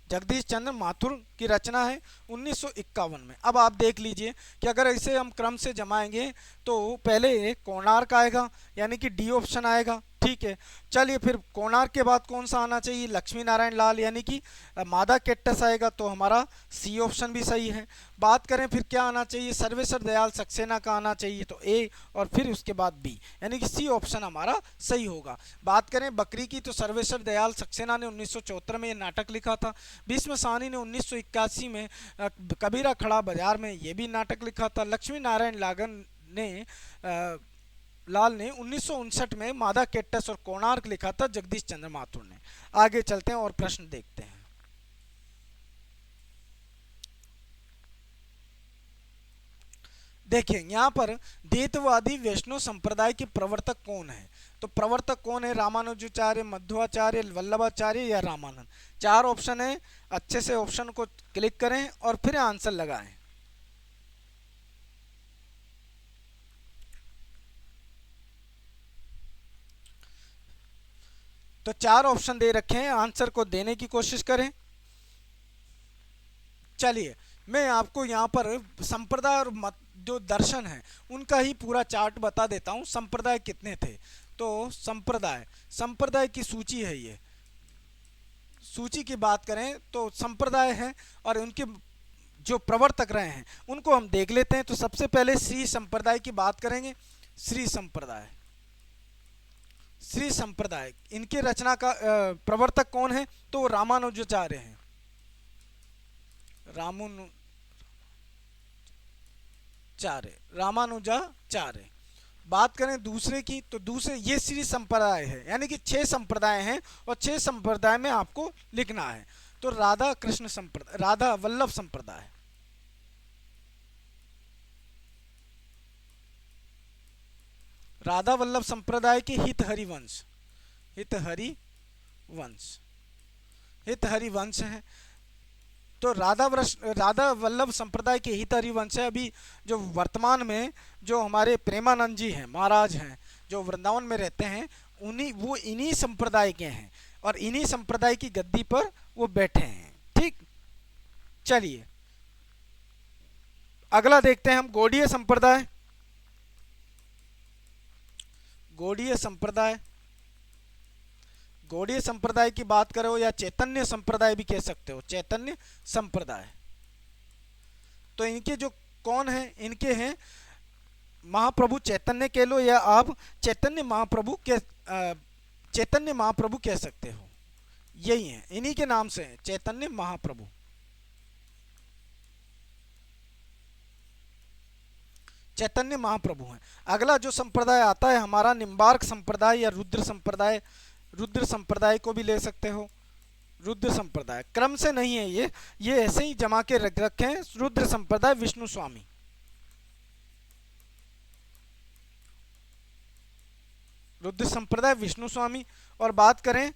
जगदीश चंद्र माथुर की रचना है 1951 में। अब आप देख लीजिए कि अगर इसे हम क्रम से जमाएंगे तो पहले कोणार्क आएगा, यानी कि डी ऑप्शन आएगा। ठीक है, चलिए फिर कोणार्क के बाद कौन सा आना चाहिए, लक्ष्मी नारायण लाल, यानी कि मादा कैक्टस आएगा, तो हमारा सी ऑप्शन भी सही है। बात करें फिर क्या आना चाहिए, सर्वेश्वर दयाल सक्सेना का आना चाहिए, तो ए, और फिर उसके बाद बी, यानी कि सी ऑप्शन हमारा सही होगा। बात करें बकरी की, तो सर्वेश्वर दयाल सक्सेना ने 1974 में ये नाटक लिखा था। भीष्म साहनी ने 1981 में कबीरा खड़ा बाजार में ये भी नाटक लिखा था। लक्ष्मी नारायण लाल ने 1959 में मादा कैक्टस और कोणार्क लिखा था, जगदीश चंद्र माथुर ने। आगे चलते हैं और प्रश्न देखते हैं। देखिए यहाँ पर द्वैतवादी वैष्णव संप्रदाय के प्रवर्तक कौन है, तो प्रवर्तक कौन है, रामानुजाचार्य, मध्वाचार्य, वल्लभाचार्य या रामानंद। 4 ऑप्शन है, अच्छे से ऑप्शन को क्लिक करें और फिर आंसर लगाएं। तो 4 ऑप्शन दे रखे हैं, आंसर को देने की कोशिश करें। चलिए मैं आपको यहाँ पर संप्रदाय और जो दर्शन है उनका ही पूरा चार्ट बता देता हूँ, संप्रदाय कितने थे। तो संप्रदाय, संप्रदाय की सूची है ये, सूची की बात करें तो संप्रदाय है और उनके जो प्रवर्तक रहे हैं उनको हम देख लेते हैं। तो सबसे पहले श्री संप्रदाय की बात करेंगे। श्री संप्रदाय, श्री संप्रदाय इनके रचना का प्रवर्तक कौन है? तो रामानुजाचार्य हैं, रामानुजाचार्य। बात करें दूसरे की तो दूसरे ये श्री संप्रदाय है, यानी कि 6 संप्रदाय हैं और 6 संप्रदाय में आपको लिखना है। तो राधा कृष्ण संप्रदाय, राधा वल्लभ संप्रदाय, राधा वल्लभ संप्रदाय के हितहरि वंश, हितहरि वंश, हितहरि वंश है। तो राधा वल्लभ संप्रदाय के हितहरि वंश है। अभी जो वर्तमान में जो हमारे प्रेमानंद जी हैं, महाराज हैं, जो वृंदावन में रहते हैं, वो इन्हीं संप्रदाय के हैं और इन्हीं संप्रदाय की गद्दी पर वो बैठे हैं। ठीक, चलिए अगला देखते हैं हम गौड़ीय संप्रदाय। गौड़ीय संप्रदाय, गौड़ीय संप्रदाय की बात करो या चैतन्य संप्रदाय भी कह सकते हो, चैतन्य संप्रदाय। तो इनके जो कौन है, इनके हैं महाप्रभु चैतन्य कह लो या आप चैतन्य महाप्रभु के चैतन्य महाप्रभु कह सकते हो, यही है, इन्हीं के नाम से है चैतन्य महाप्रभु। चैतन्य महाप्रभु हैं। अगला जो संप्रदाय आता है हमारा निम्बार्क संप्रदाय या रुद्र संप्रदाय, रुद्र संप्रदाय को भी ले सकते हो। रुद्र संप्रदाय क्रम से नहीं है, ये ऐसे ही जमा के रख रखे हैं। रुद्र संप्रदाय विष्णु स्वामी, रुद्र संप्रदाय विष्णु स्वामी। और बात करें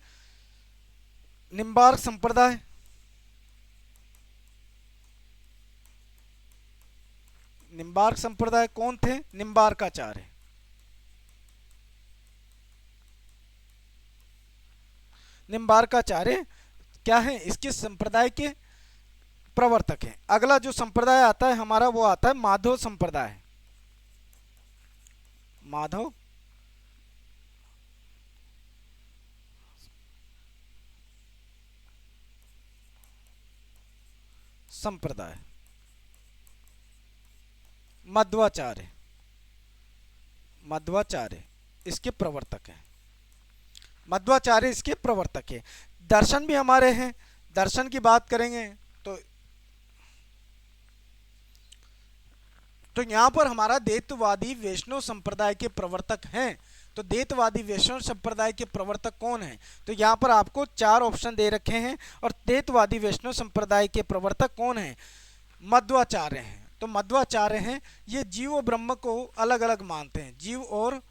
निम्बार्क संप्रदाय, निम्बार्क संप्रदाय कौन थे? निम्बार्काचार्य। निम्बार्काचार्य क्या है? इसके संप्रदाय के प्रवर्तक हैं। अगला जो संप्रदाय आता है हमारा वो आता है माधव संप्रदाय, माधव संप्रदाय। मध्वाचार्य, मध्वाचार्य इसके प्रवर्तक हैं, मध्वाचार्य इसके प्रवर्तक है। दर्शन भी हमारे हैं, दर्शन की बात करेंगे तो यहां पर हमारा द्वैतवादी वैष्णव संप्रदाय के प्रवर्तक हैं। तो द्वैतवादी वैष्णव संप्रदाय के प्रवर्तक कौन है? तो यहाँ पर आपको 4 ऑप्शन दे रखे हैं और द्वैतवादी वैष्णव संप्रदाय के प्रवर्तक कौन है? मध्वाचार्य हैं। तो मध्वाचार्य हैं, ये जीव और ब्रह्म को अलग अलग मानते हैं, जीव और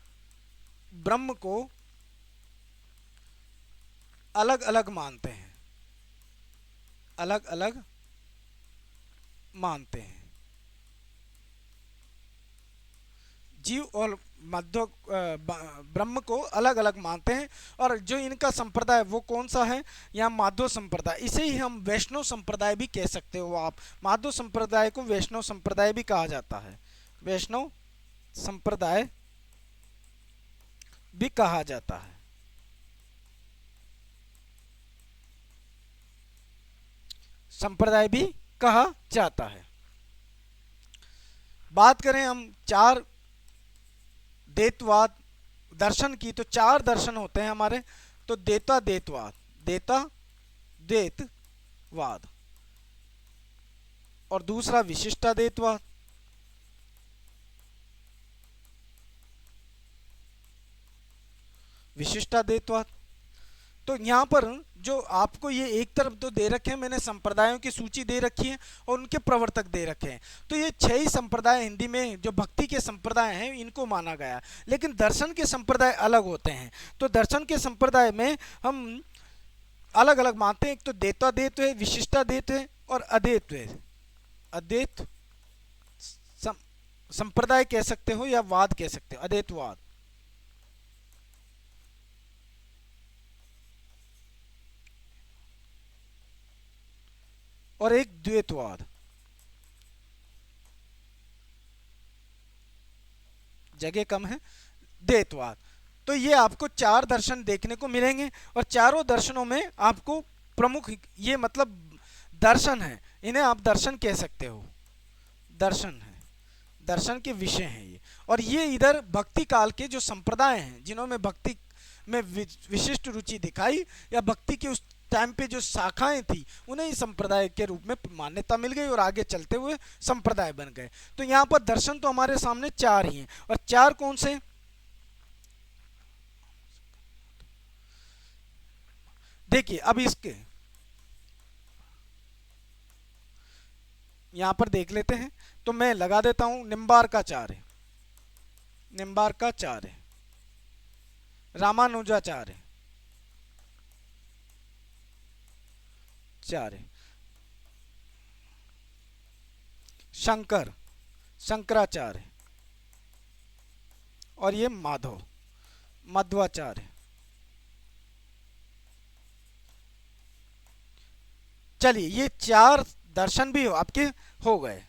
ब्रह्म को अलग अलग मानते हैं, अलग अलग मानते हैं, जीव और मध्य ब्रह्म को अलग अलग मानते हैं। और जो इनका संप्रदाय वो कौन सा है? यहाँ माधव संप्रदाय, इसे ही हम वैष्णव संप्रदाय भी कह सकते हो। आप माधव संप्रदाय को वैष्णव संप्रदाय भी कहा जाता है, वैष्णव संप्रदाय भी कहा जाता है। संप्रदाय भी कहा जाता है। बात करें हम 4 द्वैतवाद दर्शन की, तो 4 दर्शन होते हैं हमारे। तो देता द्वैतवाद, देता द्वैतवाद, और दूसरा विशिष्टाद्वैतवाद, विशिष्टाद्वैतवाद। तो यहाँ पर जो आपको ये एक तरफ तो दे रखे हैं मैंने, संप्रदायों की सूची दे रखी है और उनके प्रवर्तक दे रखे हैं। तो ये 6 ही संप्रदाय हिंदी में जो भक्ति के संप्रदाय हैं इनको माना गया, लेकिन दर्शन के संप्रदाय अलग होते हैं। तो दर्शन के संप्रदाय में हम अलग अलग मानते हैं। एक तो द्वैताद्वैत है, विशिष्टाद्वैत है और अद्वैत है। अद्वैत संप्रदाय कह सकते हो या वाद कह सकते हो, अद्वैतवाद। और एक द्वैतवाद, जगह कम है, द्वैतवाद। तो ये आपको 4 दर्शन देखने को मिलेंगे और चारों दर्शनों में आपको प्रमुख ये मतलब दर्शन है, इन्हें आप दर्शन कह सकते हो, दर्शन है, दर्शन के विषय हैं ये। और ये इधर भक्ति काल के जो संप्रदाय हैं जिन्होंने भक्ति में विशिष्ट रुचि दिखाई या भक्ति के उस टाइम पे जो शाखाएं थी उन्हें इस संप्रदाय के रूप में मान्यता मिल गई और आगे चलते हुए संप्रदाय बन गए। तो यहाँ पर दर्शन तो हमारे सामने 4 ही हैं और 4 कौन से? देखिए अब इसके यहां पर देख लेते हैं, तो मैं लगा देता हूं निम्बार्काचार्य, निम्बार्काचार्य, रामानुजाचार्य, चार्य, शंकर, शंकराचार्य, और ये माधव, मध्वाचार्य। चलिए ये 4 दर्शन भी आपके हो गए।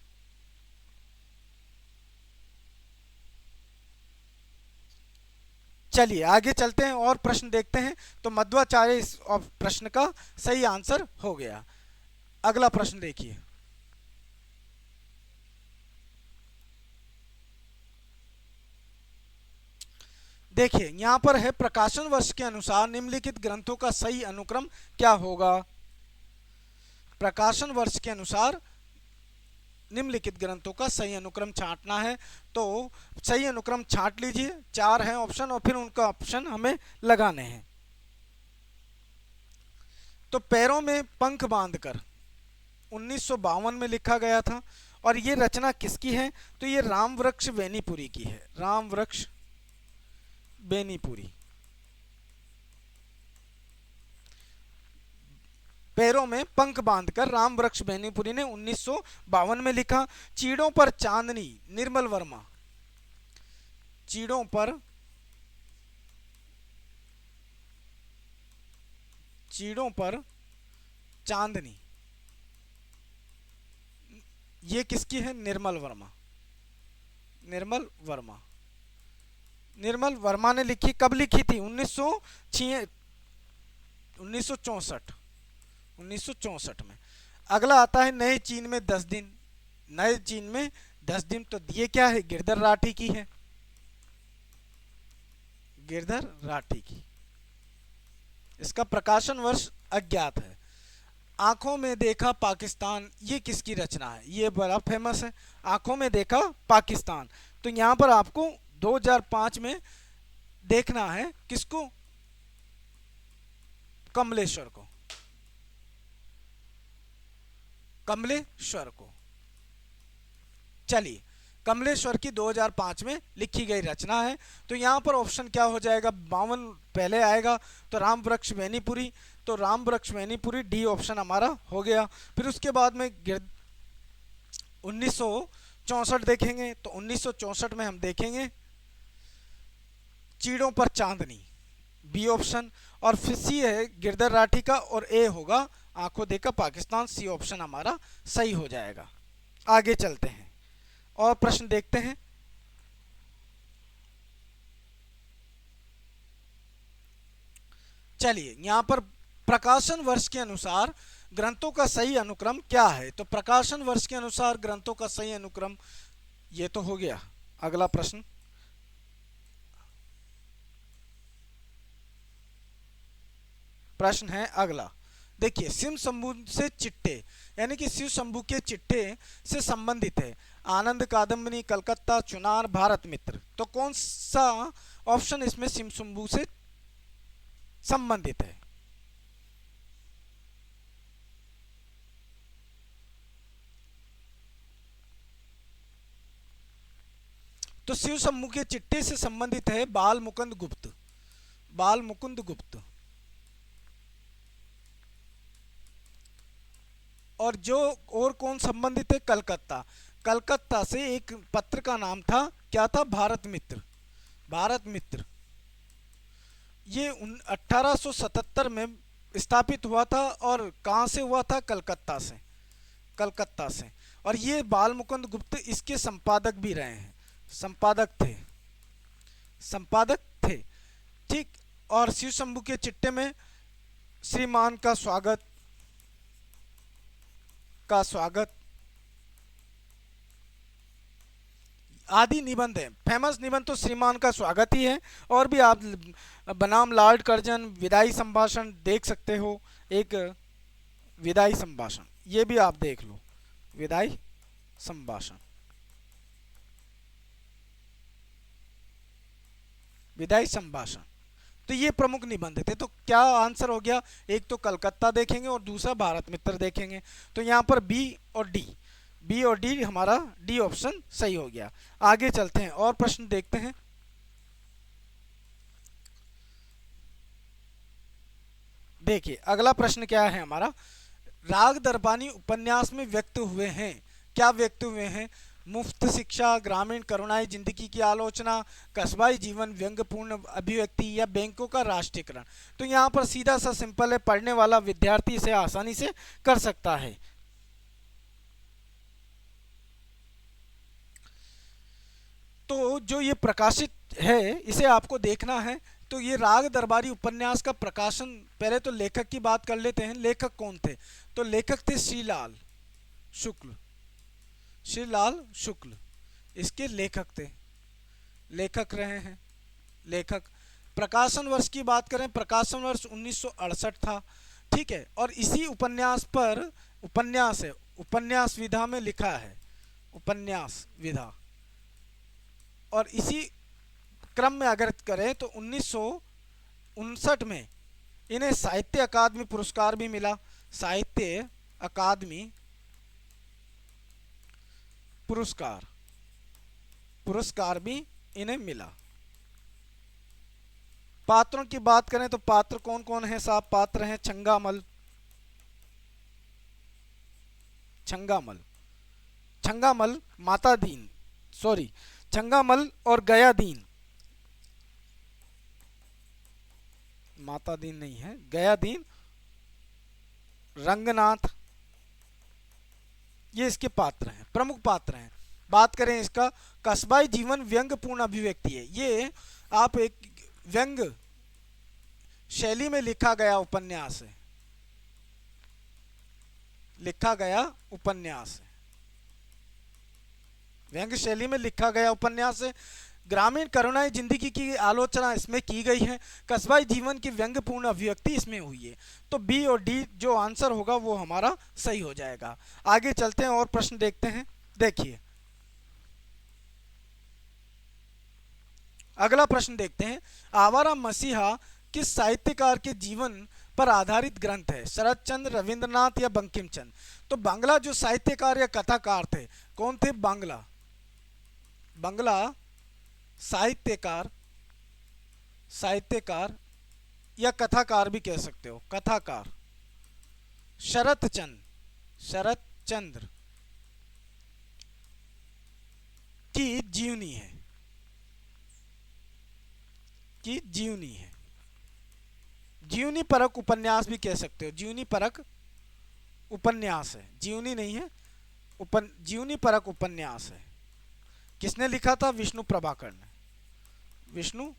चलिए आगे चलते हैं और प्रश्न देखते हैं। तो मध्वाचार्य इस प्रश्न का सही आंसर हो गया। अगला प्रश्न देखिए। देखिए यहां पर है प्रकाशन वर्ष के अनुसार निम्नलिखित ग्रंथों का सही अनुक्रम क्या होगा? प्रकाशन वर्ष के अनुसार निम्नलिखित ग्रंथों का सही अनुक्रम छांटना है। तो सही अनुक्रम छांट लीजिए, 4 हैं ऑप्शन और फिर उनका ऑप्शन हमें लगाने हैं। तो पैरों में पंख बांधकर 1952 में लिखा गया था और ये रचना किसकी है? तो ये रामवृक्ष बेनीपुरी की है, रामवृक्ष बेनीपुरी। पैरों में पंख बांधकर रामवृक्ष बेनीपुरी ने 1952 में लिखा। चीड़ों पर चांदनी, निर्मल वर्मा, चीड़ों पर, चीड़ों पर चांदनी, ये किसकी है? निर्मल वर्मा, निर्मल वर्मा, निर्मल वर्मा ने लिखी। कब लिखी थी? 1964 में। अगला आता है नए चीन में 10 दिन, नए चीन में 10 दिन। तो ये क्या है? गिरधर राठी की है, गिरधर राठी की। इसका प्रकाशन वर्ष अज्ञात है। आंखों में देखा पाकिस्तान, ये किसकी रचना है? ये बड़ा फेमस है, आंखों में देखा पाकिस्तान। तो यहां पर आपको 2005 में देखना है किसको? कमलेश्वर को, कमलेश्वर को। चलिए कमलेश्वर की 2005 में लिखी गई रचना है। तो यहां पर ऑप्शन क्या हो जाएगा? 52 पहले आएगा तो रामवृक्ष बेनीपुरी, तो रामवृक्ष बेनीपुरी डी ऑप्शन हमारा हो गया। फिर उसके बाद में 1964 देखेंगे तो 1964 में हम देखेंगे चीड़ों पर चांदनी, बी ऑप्शन। और फिर सी है गिरधर राठी का और ए होगा आंखों देखा पाकिस्तान, सी ऑप्शन हमारा सही हो जाएगा। आगे चलते हैं और प्रश्न देखते हैं। चलिए यहां पर प्रकाशन वर्ष के अनुसार ग्रंथों का सही अनुक्रम क्या है? तो प्रकाशन वर्ष के अनुसार ग्रंथों का सही अनुक्रम ये तो हो गया। अगला प्रश्न, प्रश्न है अगला। देखिए शिव शंभु से चिट्ठे, यानी कि शिव शंभु के चिट्ठे से संबंधित है आनंद कादम्बनी, कलकत्ता, चुनार, भारत मित्र। तो कौन सा ऑप्शन इसमें शिव शंभु से संबंधित है? तो शिव शंभु के चिट्ठे से संबंधित है बाल मुकुंद गुप्त, बाल मुकुंद गुप्त। और जो और कौन संबंधित है? कलकत्ता, कलकत्ता से एक पत्र का नाम था, क्या था? भारत मित्र, भारत मित्र। ये 1877 में स्थापित हुआ था और कहां से हुआ था? कलकत्ता से, कलकत्ता से। और ये बाल मुकुंद गुप्त इसके संपादक भी रहे हैं, संपादक थे, संपादक थे। ठीक। और शिव शंभू के चिट्टे में श्रीमान का स्वागत आदि निबंध है। फेमस निबंध तो श्रीमान का स्वागत ही है, और भी आप बनाम लॉर्ड कर्जन विदाई संभाषण देख सकते हो। एक विदाई संभाषण, ये भी आप देख लो, विदाई संभाषण, विदाई संभाषण। तो ये प्रमुख निबंध थे। तो क्या आंसर हो गया? एक तो कलकत्ता देखेंगे और दूसरा भारत मित्र देखेंगे। तो यहाँ पर बी और डी हमारा डी ऑप्शन सही हो गया। आगे चलते हैं और प्रश्न देखते हैं। देखिए अगला प्रश्न क्या है हमारा, राग दरबानी उपन्यास में व्यक्त हुए हैं। क्या व्यक्त हुए हैं? मुफ्त शिक्षा, ग्रामीण करुणाई जिंदगी की आलोचना, कस्बाई जीवन, व्यंग्यपूर्ण अभिव्यक्ति या बैंकों का राष्ट्रीयकरण। तो यहाँ पर सीधा सा सिंपल है, पढ़ने वाला विद्यार्थी इसे आसानी से कर सकता है। तो जो ये प्रकाशित है इसे आपको देखना है। तो ये राग दरबारी उपन्यास का प्रकाशन, पहले तो लेखक की बात कर लेते हैं। लेखक कौन थे? तो लेखक थे श्रीलाल शुक्ल इसके लेखक थे, लेखक रहे हैं लेखक। प्रकाशन वर्ष की बात करें, प्रकाशन वर्ष 1968 था। ठीक है। और इसी उपन्यास पर, उपन्यास है, उपन्यास विधा में लिखा है, उपन्यास विधा। और इसी क्रम में अगर करें तो 1959 में इन्हें साहित्य अकादमी पुरस्कार भी मिला। साहित्य अकादमी पुरस्कार भी इन्हें मिला। पात्रों की बात करें तो पात्र कौन कौन है साहब? पात्र हैं छंगामल, माता दीन, सॉरी, छंगामल और गयादीन, माता दीन नहीं है, गयादीन, रंगनाथ, ये इसके पात्र हैं, प्रमुख पात्र हैं। बात करें इसका, कस्बाई जीवन व्यंग्यपूर्ण अभिव्यक्ति है। ये आप एक व्यंग्य शैली में लिखा गया उपन्यास है, व्यंग्य शैली में लिखा गया उपन्यास है। ग्रामीण करुणाई जिंदगी की आलोचना इसमें की गई है। कस्बाई जीवन की व्यंग्यपूर्ण अभिव्यक्ति इसमें हुई है। तो बी और डी जो आंसर होगा वो हमारा सही हो जाएगा। आगे चलते हैं और प्रश्न देखते हैं। देखिए अगला प्रश्न देखते हैं, आवारा मसीहा किस साहित्यकार के जीवन पर आधारित ग्रंथ है? शरद चंद्र, रविंद्रनाथ या बंकिम चंद्र? तो बांग्ला जो साहित्यकार या कथाकार थे, कौन थे? बांग्ला साहित्यकार या कथाकार भी कह सकते हो, कथाकार शरद चंद्र की जीवनी है, जीवनी परक उपन्यास भी कह सकते हो। जीवनी परक उपन्यास है, जीवनी नहीं है, जीवनी परक उपन्यास है। किसने लिखा था? विष्णु प्रभाकर ने, विष्णु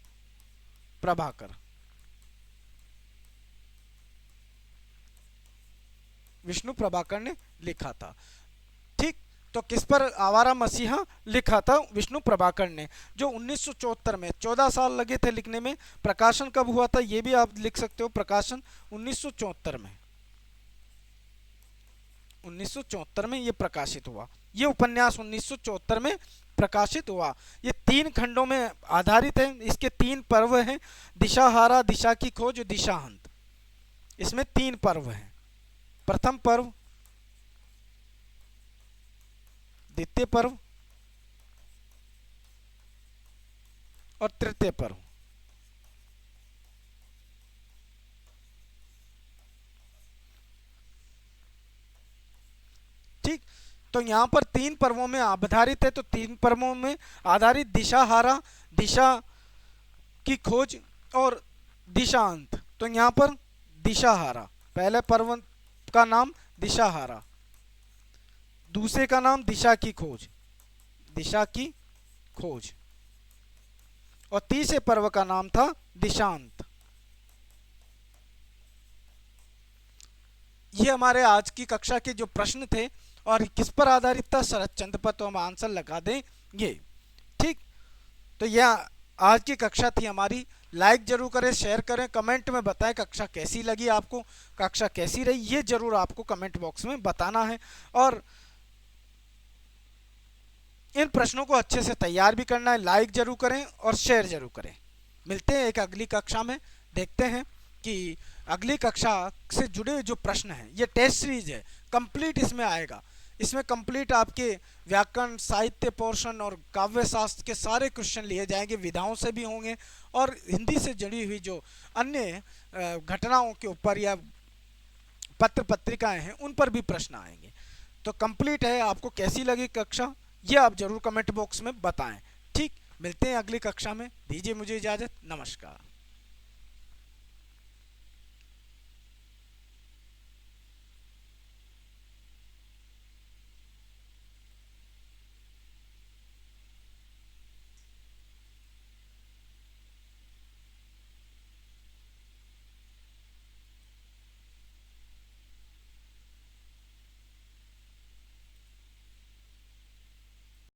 प्रभाकर ने लिखा था। ठीक। तो किस पर आवारा मसीहा लिखा था? विष्णु प्रभाकर ने, जो 1974 में, 14 साल लगे थे लिखने में। प्रकाशन कब हुआ था ये भी आप लिख सकते हो, प्रकाशन 1974 में, 1974 में ये प्रकाशित हुआ। ये उपन्यास 1974 में प्रकाशित हुआ। ये 3 खंडों में आधारित है। इसके 3 पर्व हैं, दिशाहारा, दिशा की खोज, दिशाहंत। इसमें 3 पर्व हैं। प्रथम पर्व, द्वितीय पर्व और तृतीय पर्व। ठीक। तो यहां पर 3 पर्वों में आधारित है। तो 3 पर्वों में आधारित दिशाहारा, दिशा की खोज और दिशांत। तो यहां पर दिशाहारा, पहले पर्व का नाम दिशाहारा, दूसरे का नाम दिशा की खोज, और तीसरे पर्व का नाम था दिशांत। ये हमारे आज की कक्षा के जो प्रश्न थे और किस पर आधारित था, शरद चंद्र पर, तो हम आंसर लगा देंगे। ठीक, तो यह आज की कक्षा थी हमारी। लाइक जरूर करें, शेयर करें, कमेंट में बताएं कक्षा कैसी लगी आपको, कक्षा कैसी रही, ये जरूर आपको कमेंट बॉक्स में बताना है। और इन प्रश्नों को अच्छे से तैयार भी करना है। लाइक जरूर करें और शेयर जरूर करें। मिलते हैं एक अगली कक्षा में, देखते हैं कि अगली कक्षा से जुड़े जो प्रश्न हैं, ये टेस्ट सीरीज है, कंप्लीट इसमें आएगा। इसमें कंप्लीट आपके व्याकरण, साहित्य पोर्शन और काव्य शास्त्र के सारे क्वेश्चन लिए जाएंगे, विधाओं से भी होंगे और हिंदी से जुड़ी हुई जो अन्य घटनाओं के ऊपर या पत्र पत्रिकाएं हैं उन पर भी प्रश्न आएंगे। तो कंप्लीट है। आपको कैसी लगी कक्षा, ये आप जरूर कमेंट बॉक्स में बताएं। ठीक, मिलते हैं अगली कक्षा में। दीजिए मुझे इजाज़त। नमस्कार।